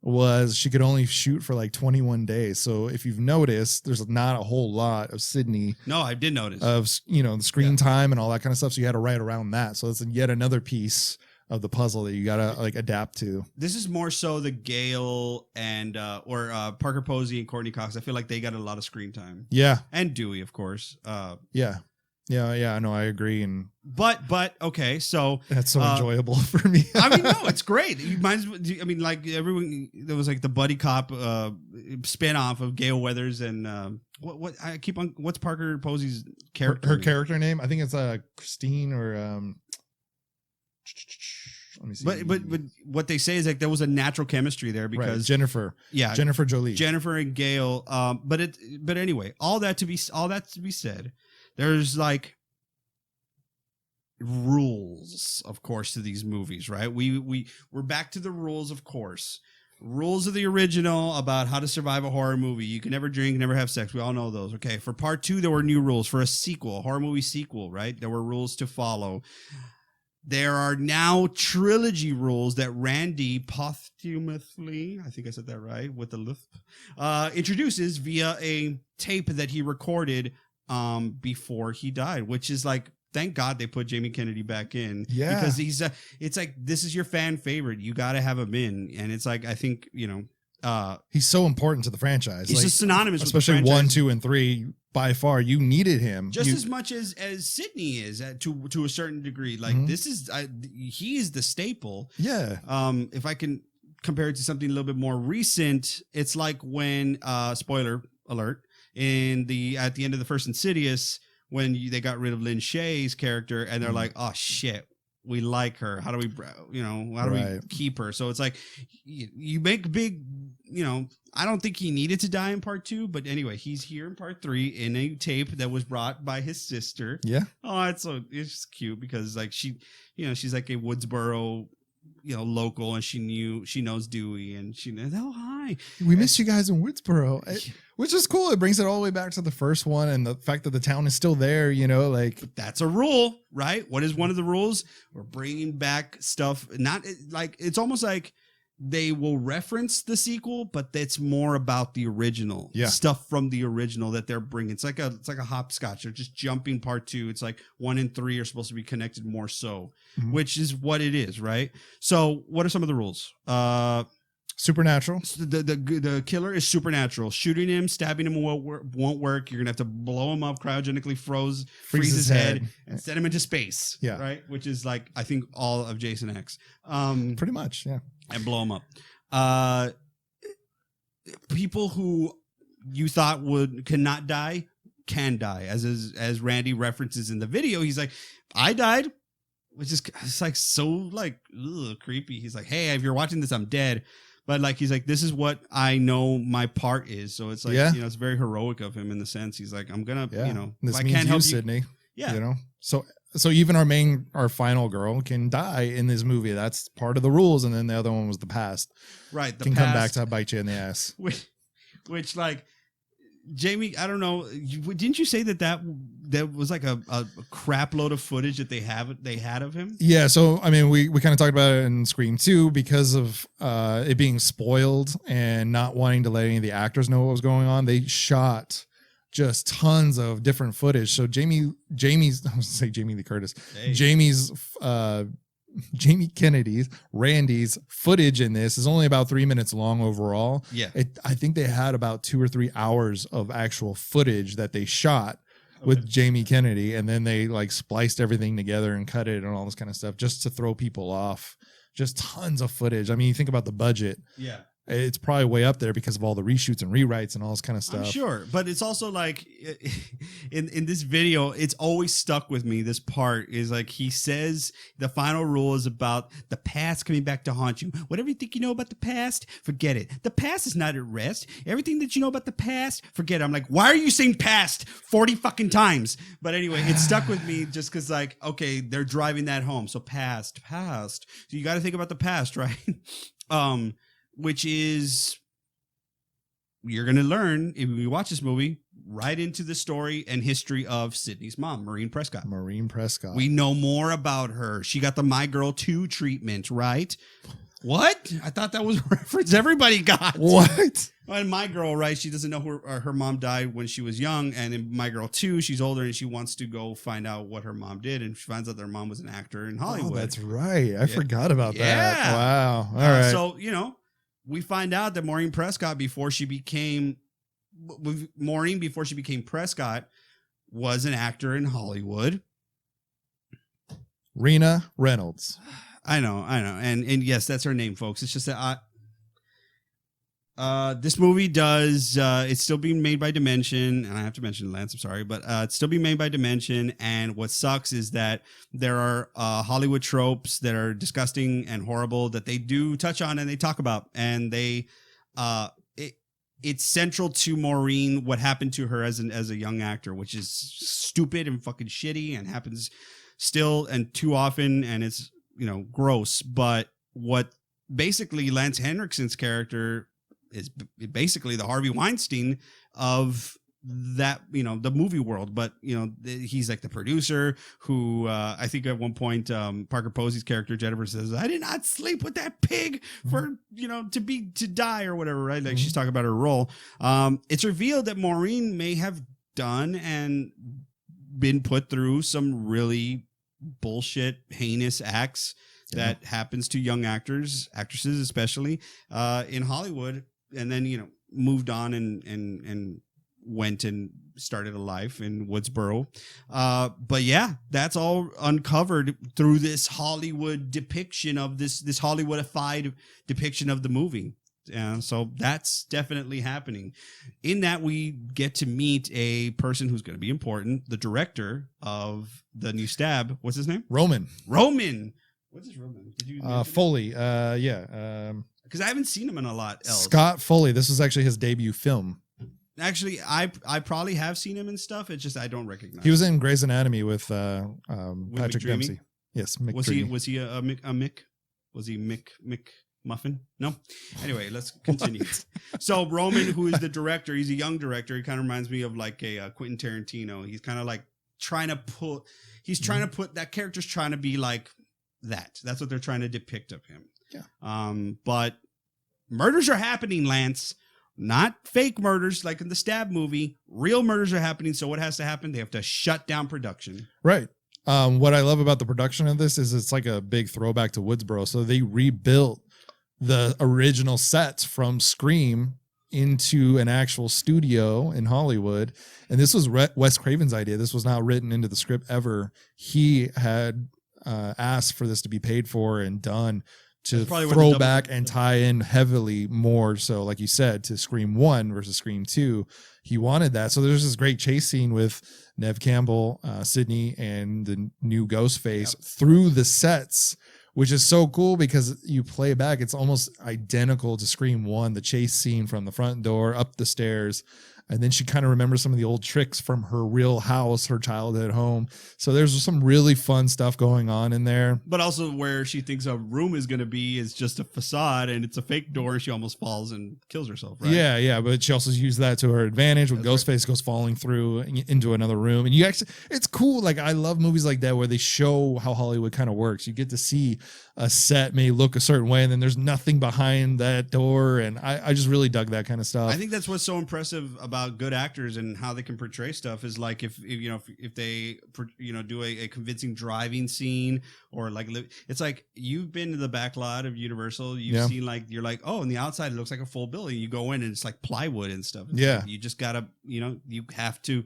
was she could only shoot for like 21 days. So if you've noticed, there's not a whole lot of Sydney. No, I did notice. Of, the screen time and all that kind of stuff. So you had to write around that. So it's yet another piece of the puzzle that you got to like adapt to. This is more so the Gale and Parker Posey and Courtney Cox. I feel like they got a lot of screen time. Yeah. And Dewey, of course. Yeah, no, I agree. And but okay, so that's so enjoyable for me. I mean, no, it's great. Like everyone, there was like the buddy cop spinoff of Gail Weathers and what's Parker Posey's character? Her character name? I think it's Christine or let me see. But what they say is like there was a natural chemistry there because Jennifer Jolie, Jennifer and Gail. But anyway, all that to be said. There's like rules, of course, to these movies, right? We're back to the rules, of course. Rules of the original about how to survive a horror movie. You can never drink, never have sex. We all know those. Okay. For part 2, there were new rules. For a sequel, a horror movie sequel, right? There were rules to follow. There are now trilogy rules that Randy posthumously, I think I said that right, with the lisp, introduces via a tape that he recorded before he died, which is like, thank God they put Jamie Kennedy back in. Yeah. Because it's like, this is your fan favorite. You got to have him in. And it's like, I think, he's so important to the franchise. He's just synonymous especially with the franchise. 1, 2, and 3. By far, you needed him just as much as Sydney is to a certain degree. Like this is, he is the staple. Yeah. If I can compare it to something a little bit more recent, it's like when, spoiler alert, at the end of the first Insidious, when they got rid of Lynn Shay's character and they're like, oh shit, we like her. How do we, we keep her? So it's like, you make big, I don't think he needed to die in part 2, but anyway, he's here in part 3 in a tape that was brought by his sister. Yeah. Oh, it's just cute because like she's like a Woodsboro, local, and she knows Dewey, and she knows, oh hi, we miss you guys in Woodsboro, which is cool. It brings it all the way back to the first one, and the fact that the town is still there. Like that's a rule, right? What is one of the rules? We're bringing back stuff. Not like it's almost like they will reference the sequel, but it's more about the original stuff from the original that they're bringing. It's like a hopscotch. They're just jumping part 2. It's like 1 and 3 are supposed to be connected more so, which is what it is, right? So what are some of the rules? Supernatural. The killer is supernatural. Shooting him, stabbing him won't work. You're gonna have to blow him up, cryogenically freeze his head, and send him into space. Yeah, right. Which is like I think all of Jason X. Pretty much, yeah. And blow him up. People who you thought cannot die can die, as Randy references in the video. He's like, I died, which is it's like so like creepy. He's like, hey, if you're watching this, I'm dead. But like he's like, this is what I know my part is. So it's like it's very heroic of him in the sense he's like, I'm gonna this I means can't help Sydney. Yeah, So even our final girl can die in this movie. That's part of the rules. And then the other one was the past. Right. The past come back to bite you in the ass. Which like Jamie, I don't know. Didn't you say that was like a crap load of footage that they had of him? Yeah. So, I mean, we kind of talked about it in Scream 2 because of it being spoiled and not wanting to let any of the actors know what was going on. They shot just tons of different footage. So Jamie's I was gonna say Jamie Lee Curtis, Hey. Jamie Kennedy's, Randy's footage in this is only about 3 minutes long overall. Yeah. I think they had about 2 or 3 hours of actual footage that they shot with Jamie Kennedy, and then they like spliced everything together and cut it and all this kind of stuff just to throw people off. Just tons of footage. I mean, you think about the budget. Yeah. It's probably way up there because of all the reshoots and rewrites and all this kind of stuff. I'm sure, but it's also like in this video, it's always stuck with me. This part is like he says the final rule is about the past coming back to haunt you. Whatever you think you know about the past, forget it. The past is not at rest. Everything that you know about the past, forget it. I'm like, why are you saying past 40 fucking times? But anyway, it stuck with me just because like, okay, they're driving that home. So past. So you got to think about the past, right? Which is, you're going to learn, if you watch this movie, right into the story and history of Sydney's mom, Maureen Prescott. We know more about her. She got the My Girl 2 treatment, right? What? I thought that was a reference everybody got. What? Well, in My Girl, right, she doesn't know her mom died when she was young. And in My Girl 2, she's older and she wants to go find out what her mom did. And she finds out that her mom was an actor in Hollywood. Oh, that's right. I forgot about that. Wow. All right. So, you know, we find out that Maureen before she became Prescott, was an actor in Hollywood. Rena Reynolds. I know. And yes, that's her name, folks. It's just that this movie does, it's still being made by Dimension, and I have to mention Lance, I'm sorry, but it's still being made by Dimension, and what sucks is that there are Hollywood tropes that are disgusting and horrible that they do touch on and they talk about, and they, it's central to Maureen, what happened to her as a young actor, which is stupid and fucking shitty and happens still and too often, and it's, you know, gross, but what basically Lance Henriksen's character is basically the Harvey Weinstein of that, you know, the movie world. But, you know, he's like the producer who I think at one point Parker Posey's character Jennifer says, I did not sleep with that pig for, you know, to die or whatever, right? Like she's talking about her role. It's revealed that Maureen may have done and been put through some really bullshit, heinous acts that happens to young actresses, especially in Hollywood. And then, you know, moved on and went and started a life in Woodsboro. But yeah, that's all uncovered through this Hollywood depiction of this Hollywoodified depiction of the movie. So that's definitely happening. In that, we get to meet a person who's going to be important, the director of the new Stab. What's his name? Roman. What's his Roman? Did you Foley. Yeah. Because I haven't seen him in a lot else. Scott Foley. This was actually his debut film. Actually, I probably have seen him in stuff. It's just I don't recognize. He was in Grey's Anatomy with Patrick Dempsey. Yes, Mick. Was he a Mick? Was he Mick Muffin? No. Anyway, let's continue. So Roman, who is the director, he's a young director. He kind of reminds me of like a Quentin Tarantino. He's kind of like trying to put that character's trying to be like that. That's what they're trying to depict of him. Yeah. But murders are happening, Lance. Not fake murders like in the Stab movie. Real murders are happening. So what has to happen? They have to shut down production. Right. What I love about the production of this is it's like a big throwback to Woodsboro. So they rebuilt the original sets from Scream into an actual studio in Hollywood. And this was Wes Craven's idea. This was not written into the script ever. He had asked for this to be paid for and done to throw back and tie in heavily more. So like you said, to Scream 1 versus Scream 2, he wanted that. So there's this great chase scene with Nev Campbell, Sydney, and the new Ghostface through the sets, which is so cool because you play back, it's almost identical to Scream 1, the chase scene from the front door up the stairs. And then she kind of remembers some of the old tricks from her real house, her childhood home. So there's some really fun stuff going on in there. But also where she thinks a room is going to be is just a facade and it's a fake door. And she almost falls and kills herself, right? Yeah. But she also used that to her advantage when Ghostface goes falling through into another room. And it's cool. Like, I love movies like that where they show how Hollywood kind of works. You get to see a set may look a certain way and then there's nothing behind that door. And I just really dug that kind of stuff. I think that's what's so impressive about about good actors and how they can portray stuff is like if they do a convincing driving scene or like it's like you've been to the back lot of Universal, you've seen like you're like, oh, on the outside it looks like a full building. You go in and it's like plywood and stuff. It's like, you just gotta you have to.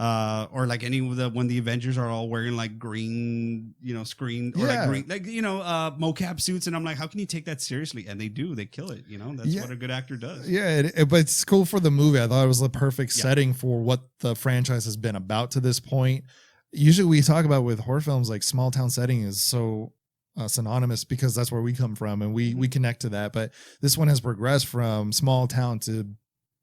Or like when the Avengers are all wearing like green, screen or like green, like mocap suits, and I'm like, how can you take that seriously? And they do, they kill it. That's what a good actor does. Yeah, but it's cool for the movie. I thought it was the perfect setting for what the franchise has been about to this point. Usually, we talk about with horror films like small town setting is so synonymous because that's where we come from, and we connect to that. But this one has progressed from small town to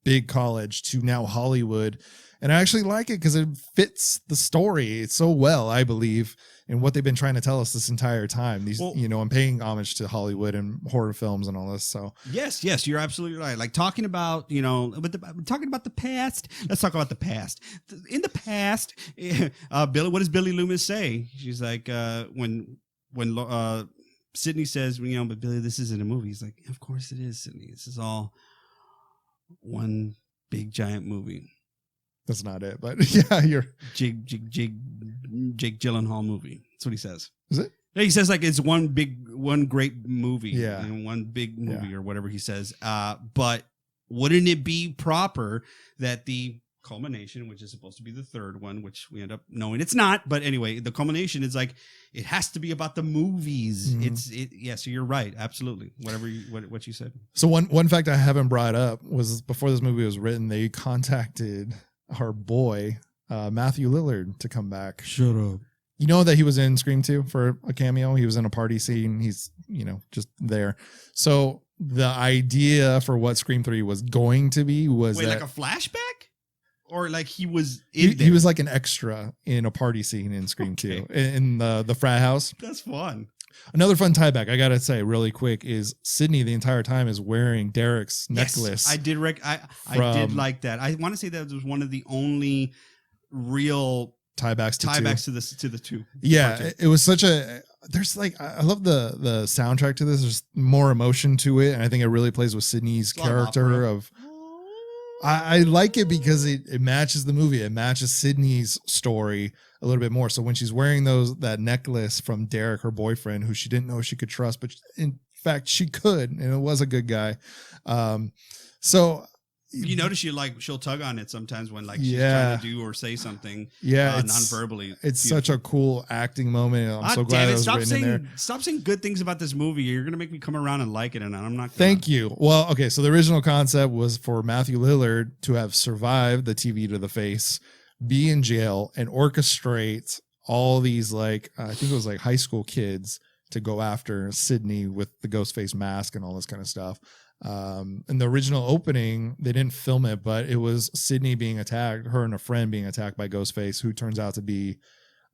big college to now Hollywood. And I actually like it because it fits the story so well, I believe, in what they've been trying to tell us this entire time. I'm paying homage to Hollywood and horror films and all this. So yes, you're absolutely right. Like talking about, talking about the past. Let's talk about the past. In the past, Billy, what does Billy Loomis say? She's like, when Sydney says, but Billy, this isn't a movie. He's like, of course it is, Sydney. This is all one big giant movie. That's not it, but yeah, you're Jake Gyllenhaal movie. That's what he says. Is it? Yeah, he says like it's one great movie. Yeah, one big movie or whatever he says. But wouldn't it be proper that the culmination, which is supposed to be the third one, which we end up knowing it's not, but anyway, the culmination is like it has to be about the movies. Mm-hmm. So you're right, absolutely. What you said. So one fact I haven't brought up was before this movie was written, they contacted our boy Matthew Lillard to come back. Shut up. You know that he was in Scream 2 for a cameo. He was in a party scene. He's just there. So the idea for what Scream 3 was going to be was like a flashback, or like he was he was like an extra in a party scene in Scream 2 in the frat house. That's fun. Another fun tie back I gotta say really quick is Sydney the entire time is wearing Derek's necklace. I did I did like that. I want to say that was one of the only real tiebacks to the two. Yeah, it was such a. There's like I love the soundtrack to this. There's more emotion to it, and I think it really plays with Sydney's character of. I like it because it matches the movie. It matches Sydney's story a little bit more. So when she's wearing that necklace from Derek, her boyfriend, who she didn't know she could trust, but in fact she could, and it was a good guy. So you notice she'll tug on it sometimes when like she's trying to do or say something non-verbally. It's such a cool acting moment. I'm so glad it was written in there. Stop saying good things about this movie. You're going to make me come around and like it, and I'm not gonna. Thank you. Well, okay, so the original concept was for Matthew Lillard to have survived the TV to the face, be in jail, and orchestrate all these I think it was like high school kids to go after Sydney with the Ghostface mask and all this kind of stuff. In the original opening, they didn't film it, but it was Sydney being attacked, her and a friend being attacked by Ghostface, who turns out to be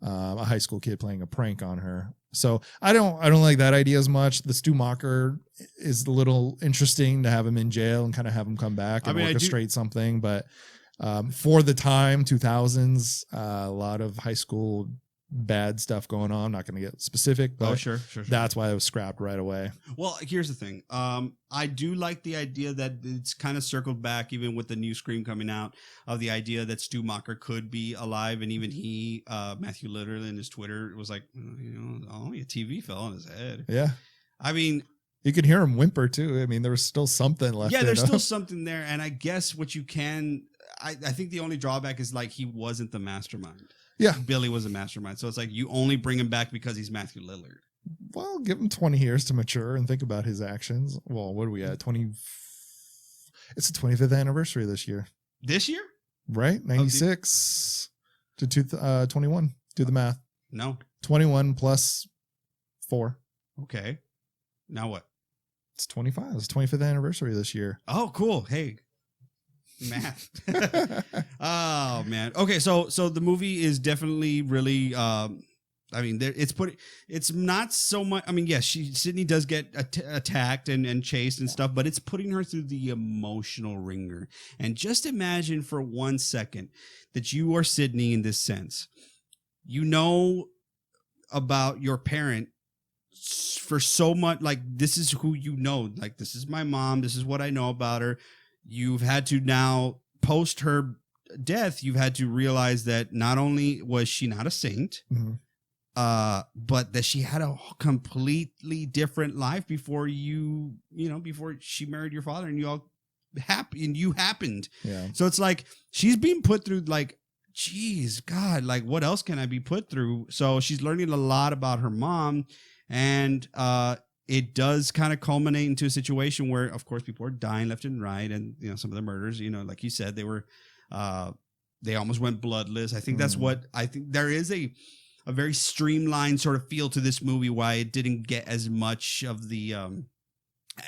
a high school kid playing a prank on her. So I don't like that idea as much. The Stu Macher is a little interesting to have him in jail and kind of have him come back and orchestrate something. But for the time, 2000s, a lot of high school bad stuff going on. I'm not going to get specific, but sure. That's why it was scrapped right away. Well, here's the thing. I do like the idea that it's kind of circled back, even with the new Scream coming out, of the idea that Stu Macher could be alive, and even he, Matthew Lillard, in his Twitter was like, only a TV fell on his head. Yeah, I mean, you could hear him whimper too. I mean, there was still something left. Yeah, there's still something there, and I guess what you can, I think the only drawback is like he wasn't the mastermind. Yeah. Billy was a mastermind. So it's like you only bring him back because he's Matthew Lillard. Well, give him 20 years to mature and think about his actions. Well, what are we at? 20. It's the 25th anniversary this year. This year? Right? 96 to 21. Do the math. No. 21 plus 4. Okay. Now what? It's 25. It's 25th anniversary this year. Oh, cool. Hey. Math. Oh man. Okay, so the movie is definitely really it's not so much. I mean, yes, Sydney does get attacked and chased and stuff, but it's putting her through the emotional ringer. And just imagine for 1 second that you are Sydney in this sense. You know about your parent for so much, like this is who you know, like this is my mom, this is what I know about her. You've had to now post her death, you've had to realize that not only was she not a saint, Mhm. but that she had a completely different life before before she married your father, and you happened. Yeah. So it's like she's being put through, like, geez, God, like, what else can I be put through? So she's learning a lot about her mom, and it does kind of culminate into a situation where, of course, people are dying left and right, and some of the murders, like you said, they almost went bloodless. I think that's what I think. There is a very streamlined sort of feel to this movie, why it didn't get as much of the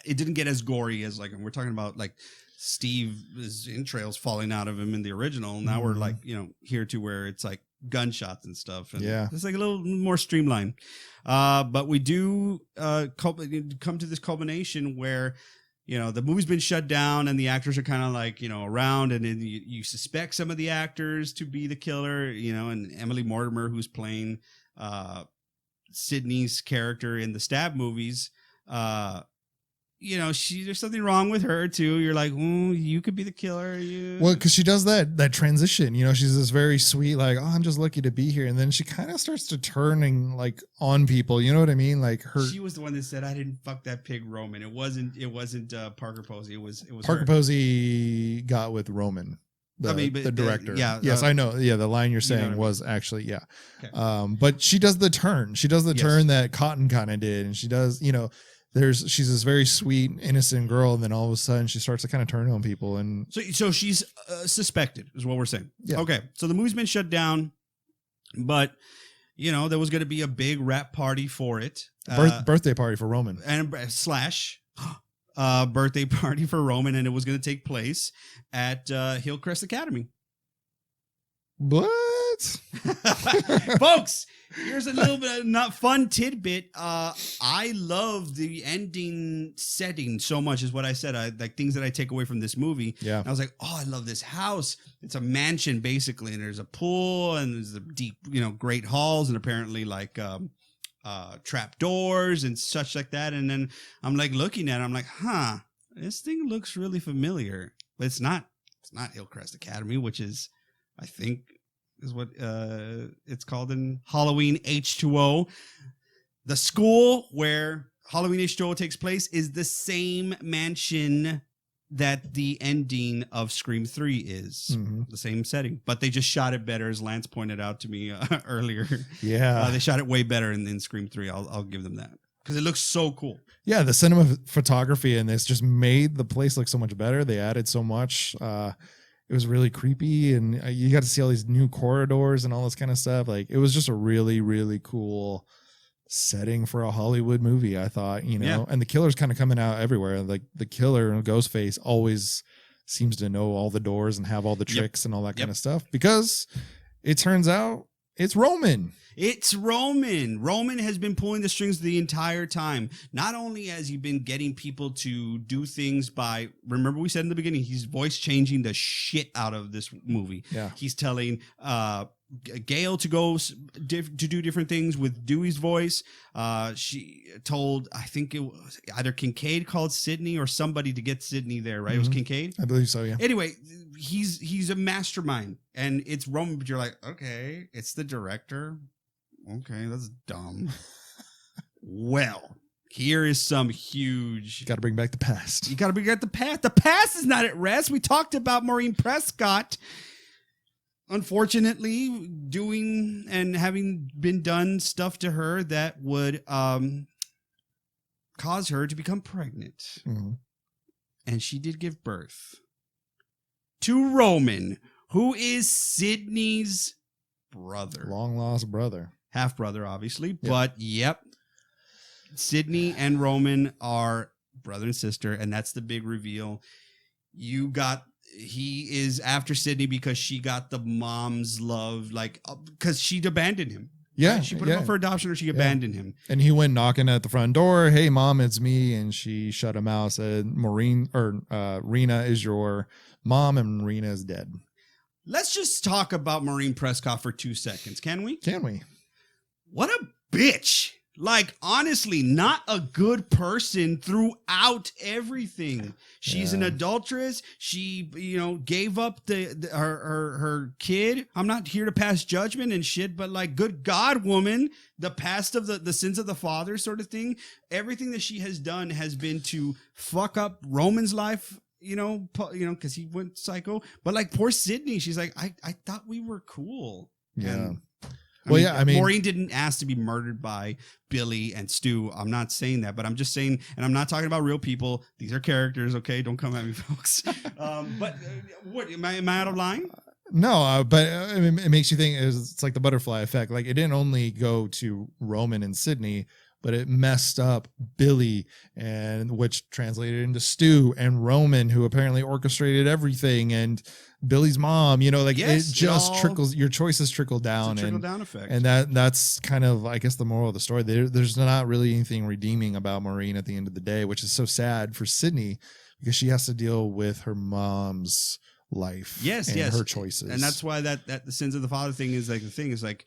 it didn't get as gory as, like, we're talking about, like, Steve's entrails falling out of him in the original. Now we're like, here to where it's like gunshots and stuff. And it's like a little more streamlined. But we do come to this culmination where, the movie's been shut down and the actors are kind of like, around, and then you suspect some of the actors to be the killer, and Emily Mortimer, who's playing Sydney's character in the Stab movies, there's something wrong with her too. You're like, you could be the killer. Well, because she does that transition. She's this very sweet, like, oh, I'm just lucky to be here, and then she kind of starts to turning like on people. You know what I mean? Like she was the one that said, "I didn't fuck that pig, Roman." It wasn't Parker Posey. It was Parker her. Posey got with Roman. The director. Yes, I know. Yeah, the line you're saying was actually, yeah. Okay. But she does the turn. She does the turn that Cotton kind of did, and she does, she's this very sweet, innocent girl, and then all of a sudden she starts to kind of turn on people. And so she's suspected, is what we're saying. Yeah. Okay, so the movie's been shut down, but there was going to be a big rap party for it, birthday party for Roman, and birthday party for Roman, and it was going to take place at Hillcrest Academy. What? Folks, here's a little bit of not fun tidbit. I love the ending setting so much, is what I said. I like things that I take away from this movie. Yeah. And I was like, oh, I love this house. It's a mansion basically, and there's a pool, and there's a deep, great halls, and apparently like trap doors and such like that. And then I'm like looking at it, I'm like, this thing looks really familiar, but it's not Hillcrest Academy, which is, I think, is what it's called in Halloween H2O. The school where Halloween H2O takes place is the same mansion that the ending of Scream 3 is. The same setting, but they just shot it better, as Lance pointed out to me earlier. Yeah. They shot it way better in Scream 3. I'll give them that, because it looks so cool. Yeah, the cinematography in this just made the place look so much better. They added so much. It was really creepy, and you got to see all these new corridors and all this kind of stuff. Like, it was just a really, really cool setting for a Hollywood movie, I thought, and the killer's kind of coming out everywhere. Like, the killer, Ghostface, always seems to know all the doors and have all the tricks and all that kind of stuff, because it turns out it's Roman. It's Roman. Roman has been pulling the strings the entire time. Not only has he been getting people to do things by, remember we said in the beginning, he's voice changing the shit out of this movie. Yeah. He's telling Gail to go to do different things with Dewey's voice. She told, I think it was either Kincaid called Sydney or somebody to get Sydney there, right? It was Kincaid? I believe so, yeah. Anyway, he's a mastermind, and it's Roman, but you're like, okay, it's the director. Okay, that's dumb. Well, here is some huge... You got to bring back the past. You got to bring back the past. The past is not at rest. We talked about Maureen Prescott, unfortunately, doing and having been done stuff to her that would cause her to become pregnant. And she did give birth to Roman, who is Sydney's brother. Long lost brother. Half brother, obviously, but Sydney and Roman are brother and sister, and that's the big reveal. He is after Sydney because she got the mom's love, like, because she'd abandoned him. Yeah. Right? She put him up for adoption, or she abandoned him. And he went knocking at the front door. Hey, Mom, it's me. And she shut him out, said, Rena is your mom, and Rena is dead. Let's just talk about Maureen Prescott for 2 seconds, can we? Can we? What a bitch. Like, honestly, not a good person throughout everything. She's an adulteress. She, gave up her kid. I'm not here to pass judgment and shit, but like, good God, woman, the past of the sins of the father sort of thing. Everything that she has done has been to fuck up Roman's life, because he went psycho. But like, poor Sydney, she's like, I thought we were cool. Yeah. And I mean, Maureen didn't ask to be murdered by Billy and Stu. I'm not saying that, but I'm just saying, and I'm not talking about real people. These are characters, okay? Don't come at me, folks. But what am I out of line? No, but it makes you think it's like the butterfly effect. Like, it didn't only go to Roman and Sydney, but it messed up Billy, and which translated into Stu and Roman, who apparently orchestrated everything, and Billy's mom. It just trickles. Your choices trickle down, it's a trickle down effect, and that's kind of, I guess, the moral of the story. There's not really anything redeeming about Maureen at the end of the day, which is so sad for Sydney because she has to deal with her mom's life. Yes, her choices, and that's why that the sins of the father thing is like the thing is like.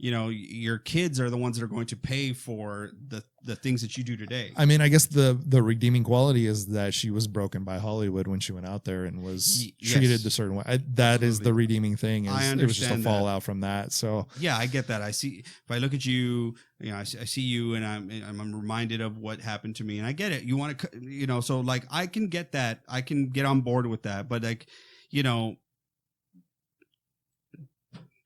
Your kids are the ones that are going to pay for the things that you do today. I mean, I guess the redeeming quality is that she was broken by Hollywood when she went out there and was treated a certain way. That is the redeeming thing. I understand. It was just a fallout from that. So yeah, I get that. I see. If I look at you, I see you, and I'm reminded of what happened to me, and I get it. You want to, so like I can get that. I can get on board with that, but like,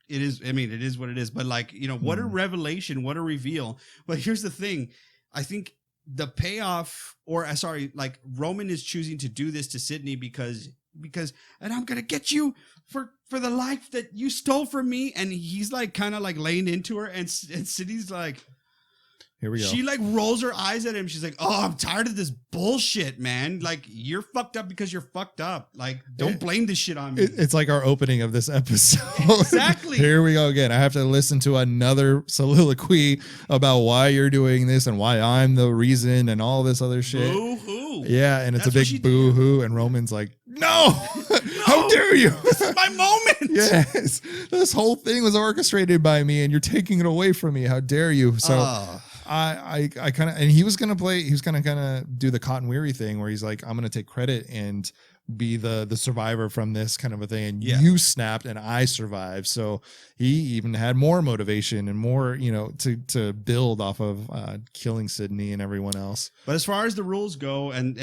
it is what it is. But like, what a revelation, what a reveal. But here's the thing. I think the payoff, like Roman is choosing to do this to Sydney because, and I'm going to get you for the life that you stole from me. And he's like, kind of like laying into her. And Sydney's like, here we go. She like rolls her eyes at him. She's like, "Oh, I'm tired of this bullshit, man. Like, you're fucked up because you're fucked up. Like, don't blame this shit on me." It's like our opening of this episode. Exactly. Here we go again. I have to listen to another soliloquy about why you're doing this and why I'm the reason and all this other shit. Boo-hoo. Yeah, and it's a big boo-hoo, and Roman's like, "No, how dare you? This is my moment." Yes, this whole thing was orchestrated by me, and you're taking it away from me. How dare you? So. I kind of, and he was gonna kind of do the Cotton Weary thing where he's like, I'm gonna take credit and be the survivor from this kind of a thing, and you snapped and I survived. So he even had more motivation and more, to build off of killing Sydney and everyone else. But as far as the rules go, and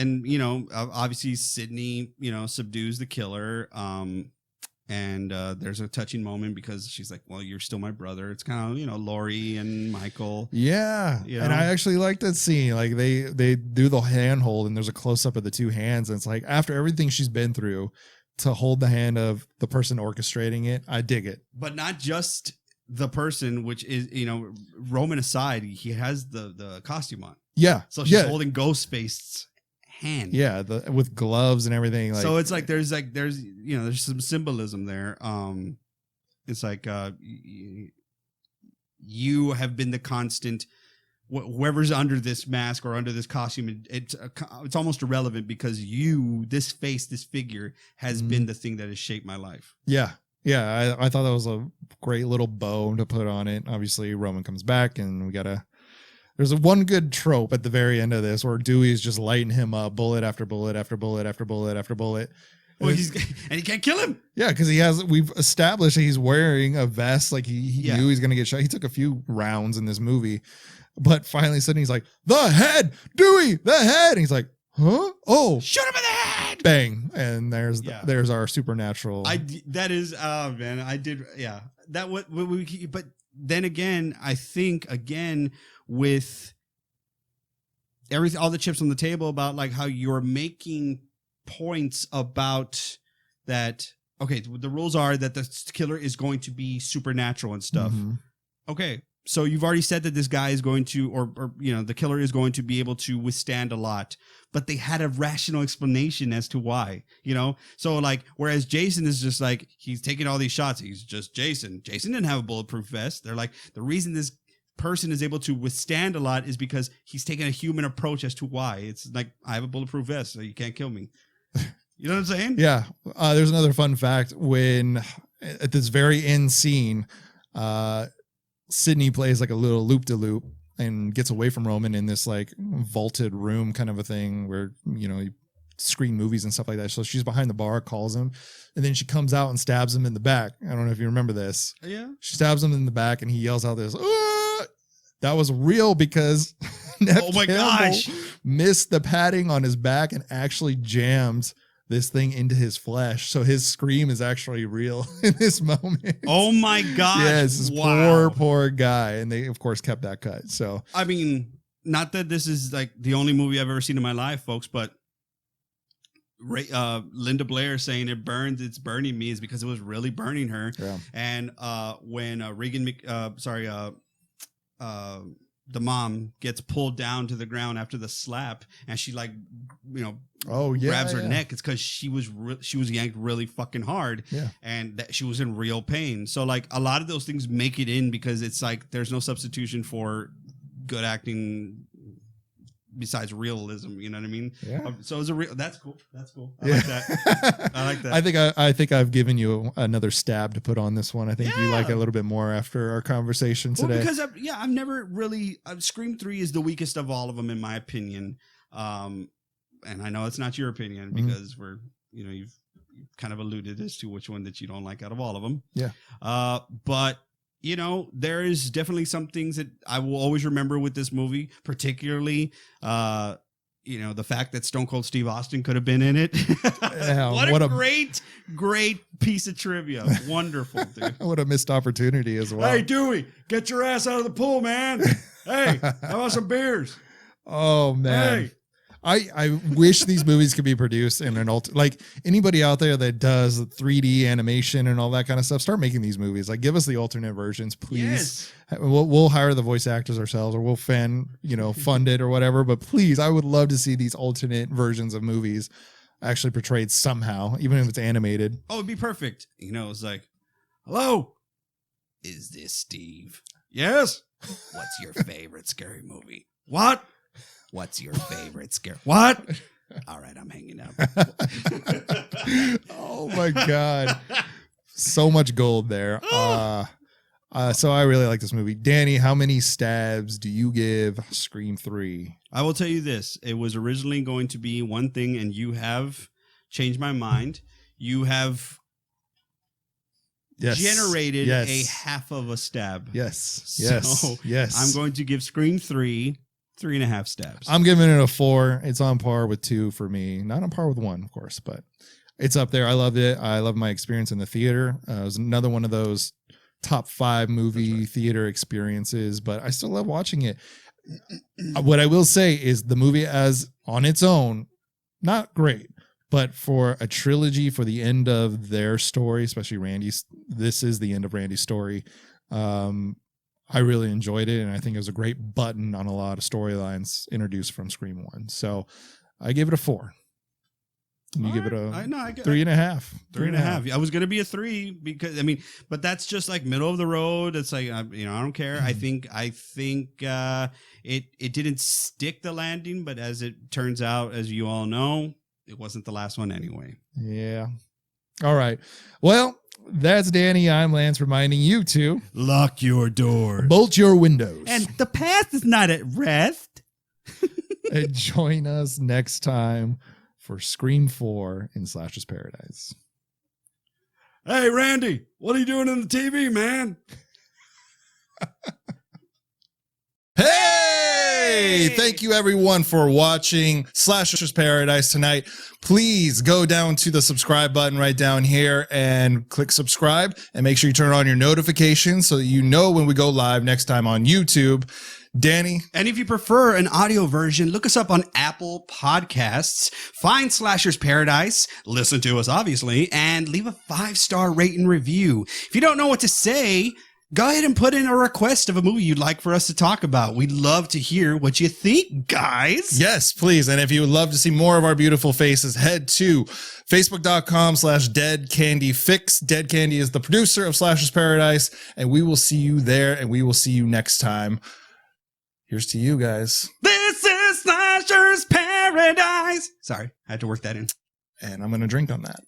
obviously Sydney, subdues the killer. And there's a touching moment because she's like, well, you're still my brother. It's kind of, Lori and Michael. Yeah. And I actually like that scene. Like they do the handhold and there's a close up of the two hands. And it's like after everything she's been through to hold the hand of the person orchestrating it. I dig it. But not just the person, which is, Roman aside, he has the costume on. Yeah. So she's holding Ghostface's hand. Yeah, with gloves and everything. So it's like there's some symbolism there. It's like you have been the constant. Whoever's under this mask or under this costume, it's almost irrelevant because this face, this figure, has been the thing that has shaped my life. Yeah. Yeah, I thought that was a great little bow to put on it. Obviously, Roman comes back, and there's one good trope at the very end of this where Dewey's just lighting him up, bullet after bullet after bullet after bullet after bullet. Well, and he can't kill him. Yeah, because we've established that he's wearing a vest. Like he knew he's going to get shot. He took a few rounds in this movie, but finally Sydney's like, the head, Dewey, the head. And he's like, huh? Oh, shoot him in the head. Bang. And there's our supernatural. That is, man, I did. Yeah. But then again, I think with everything, all the chips on the table about like how you're making points about that. Okay, the rules are that the killer is going to be supernatural and stuff. Mm-hmm. Okay, so you've already said that this guy is going to, or the killer is going to be able to withstand a lot, but they had a rational explanation as to why. So like, whereas Jason is just like, he's taking all these shots, he's just Jason. Jason didn't have a bulletproof vest. They're like, the reason this person is able to withstand a lot is because he's taking a human approach as to why. It's like, I have a bulletproof vest, so you can't kill me. You know what I'm saying? Yeah. There's another fun fact when at this very end scene, Sydney plays like a little loop-de-loop and gets away from Roman in this like vaulted room kind of a thing where, you screen movies and stuff like that. So she's behind the bar, calls him, and then she comes out and stabs him in the back. I don't know if you remember this. Yeah. She stabs him in the back and he yells out this, "Ah!" That was real because Neve Oh my Campbell gosh. missed the padding on his back and actually jammed this thing into his flesh. So his scream is actually real in this moment. Oh my gosh. Yes, this poor guy. And they, of course, kept that cut. So, I mean, not that this is like the only movie I've ever seen in my life, folks, but Linda Blair saying it burns, it's burning me is because it was really burning her. yeah. And when the mom gets pulled down to the ground after the slap, and she like, grabs her neck, it's because she was yanked really fucking hard, and that she was in real pain. So like a lot of those things make it in because it's like there's no substitution for good acting besides realism, you know what I mean? Yeah. So it's that's cool. I Yeah. like that. I like that. I think I've given you another stab to put on this one. I think you like it a little bit more after our conversation today. Well, because I've never really Scream 3 is the weakest of all of them in my opinion. And I know it's not your opinion because you've kind of alluded as to which one that you don't like out of all of them. Yeah. But there is definitely some things that I will always remember with this movie, particularly, the fact that Stone Cold Steve Austin could have been in it. Yeah, what a great piece of trivia. Wonderful, dude. What a missed opportunity as well. Hey, Dewey, get your ass out of the pool, man. Hey, how about some beers? Oh, man. Hey. I wish these movies could be produced in an like anybody out there that does 3D animation and all that kind of stuff, start making these movies. Like, give us the alternate versions, please. Yes. We'll hire the voice actors ourselves, or we'll fund it or whatever. But please, I would love to see these alternate versions of movies actually portrayed somehow, even if it's animated. Oh, it'd be perfect. It's like, hello, is this Steve? Yes. What's your favorite scary movie? What? What's your favorite scare? What? All right, I'm hanging up. Oh my God. So much gold there. So I really like this movie. Danny, how many stabs do you give Scream 3? I will tell you this. It was originally going to be one thing, and you have changed my mind. You have generated a half of a stab. Yes. I'm going to give Scream 3.5 stabs. I'm giving it a 4. It's on par with 2 for me. Not on par with 1, of course, but it's up there. I loved it. I love my experience in the theater. It was another one of those top 5 movie theater experiences, but I still love watching it. What I will say is the movie as on its own, not great, but for a trilogy, for the end of their story, especially Randy's, this is the end of Randy's story. I really enjoyed it, and I think it was a great button on a lot of storylines introduced from Scream 1. So I give it a 4. And you give it a 3.5. 3.5. I was going to be a 3 because, but that's just like middle of the road. It's like, I don't care. I think it didn't stick the landing, but as it turns out, as you all know, it wasn't the last one anyway. Yeah. All right. Well, that's Danny. I'm Lance, reminding you to lock your doors, bolt your windows, and the past is not at rest. And join us next time for Scream 4 in Slasher's Paradise. Hey, Randy, what are you doing on the TV, man? Hey, thank you everyone for watching Slasher's Paradise tonight. Please go down to the subscribe button right down here and click subscribe, and make sure you turn on your notifications so that you know when we go live next time on YouTube. Danny. And if you prefer an audio version, look us up on Apple Podcasts, find Slasher's Paradise, listen to us obviously, and leave a 5-star rate and review. If you don't know what to say, go ahead and put in a request of a movie you'd like for us to talk about. We'd love to hear what you think, guys. Yes, please. And if you would love to see more of our beautiful faces, head to facebook.com/deadcandyfix. Dead Candy is the producer of Slasher's Paradise, and we will see you there, and we will see you next time. Here's to you guys. This is Slasher's Paradise. Sorry, I had to work that in. And I'm going to drink on that.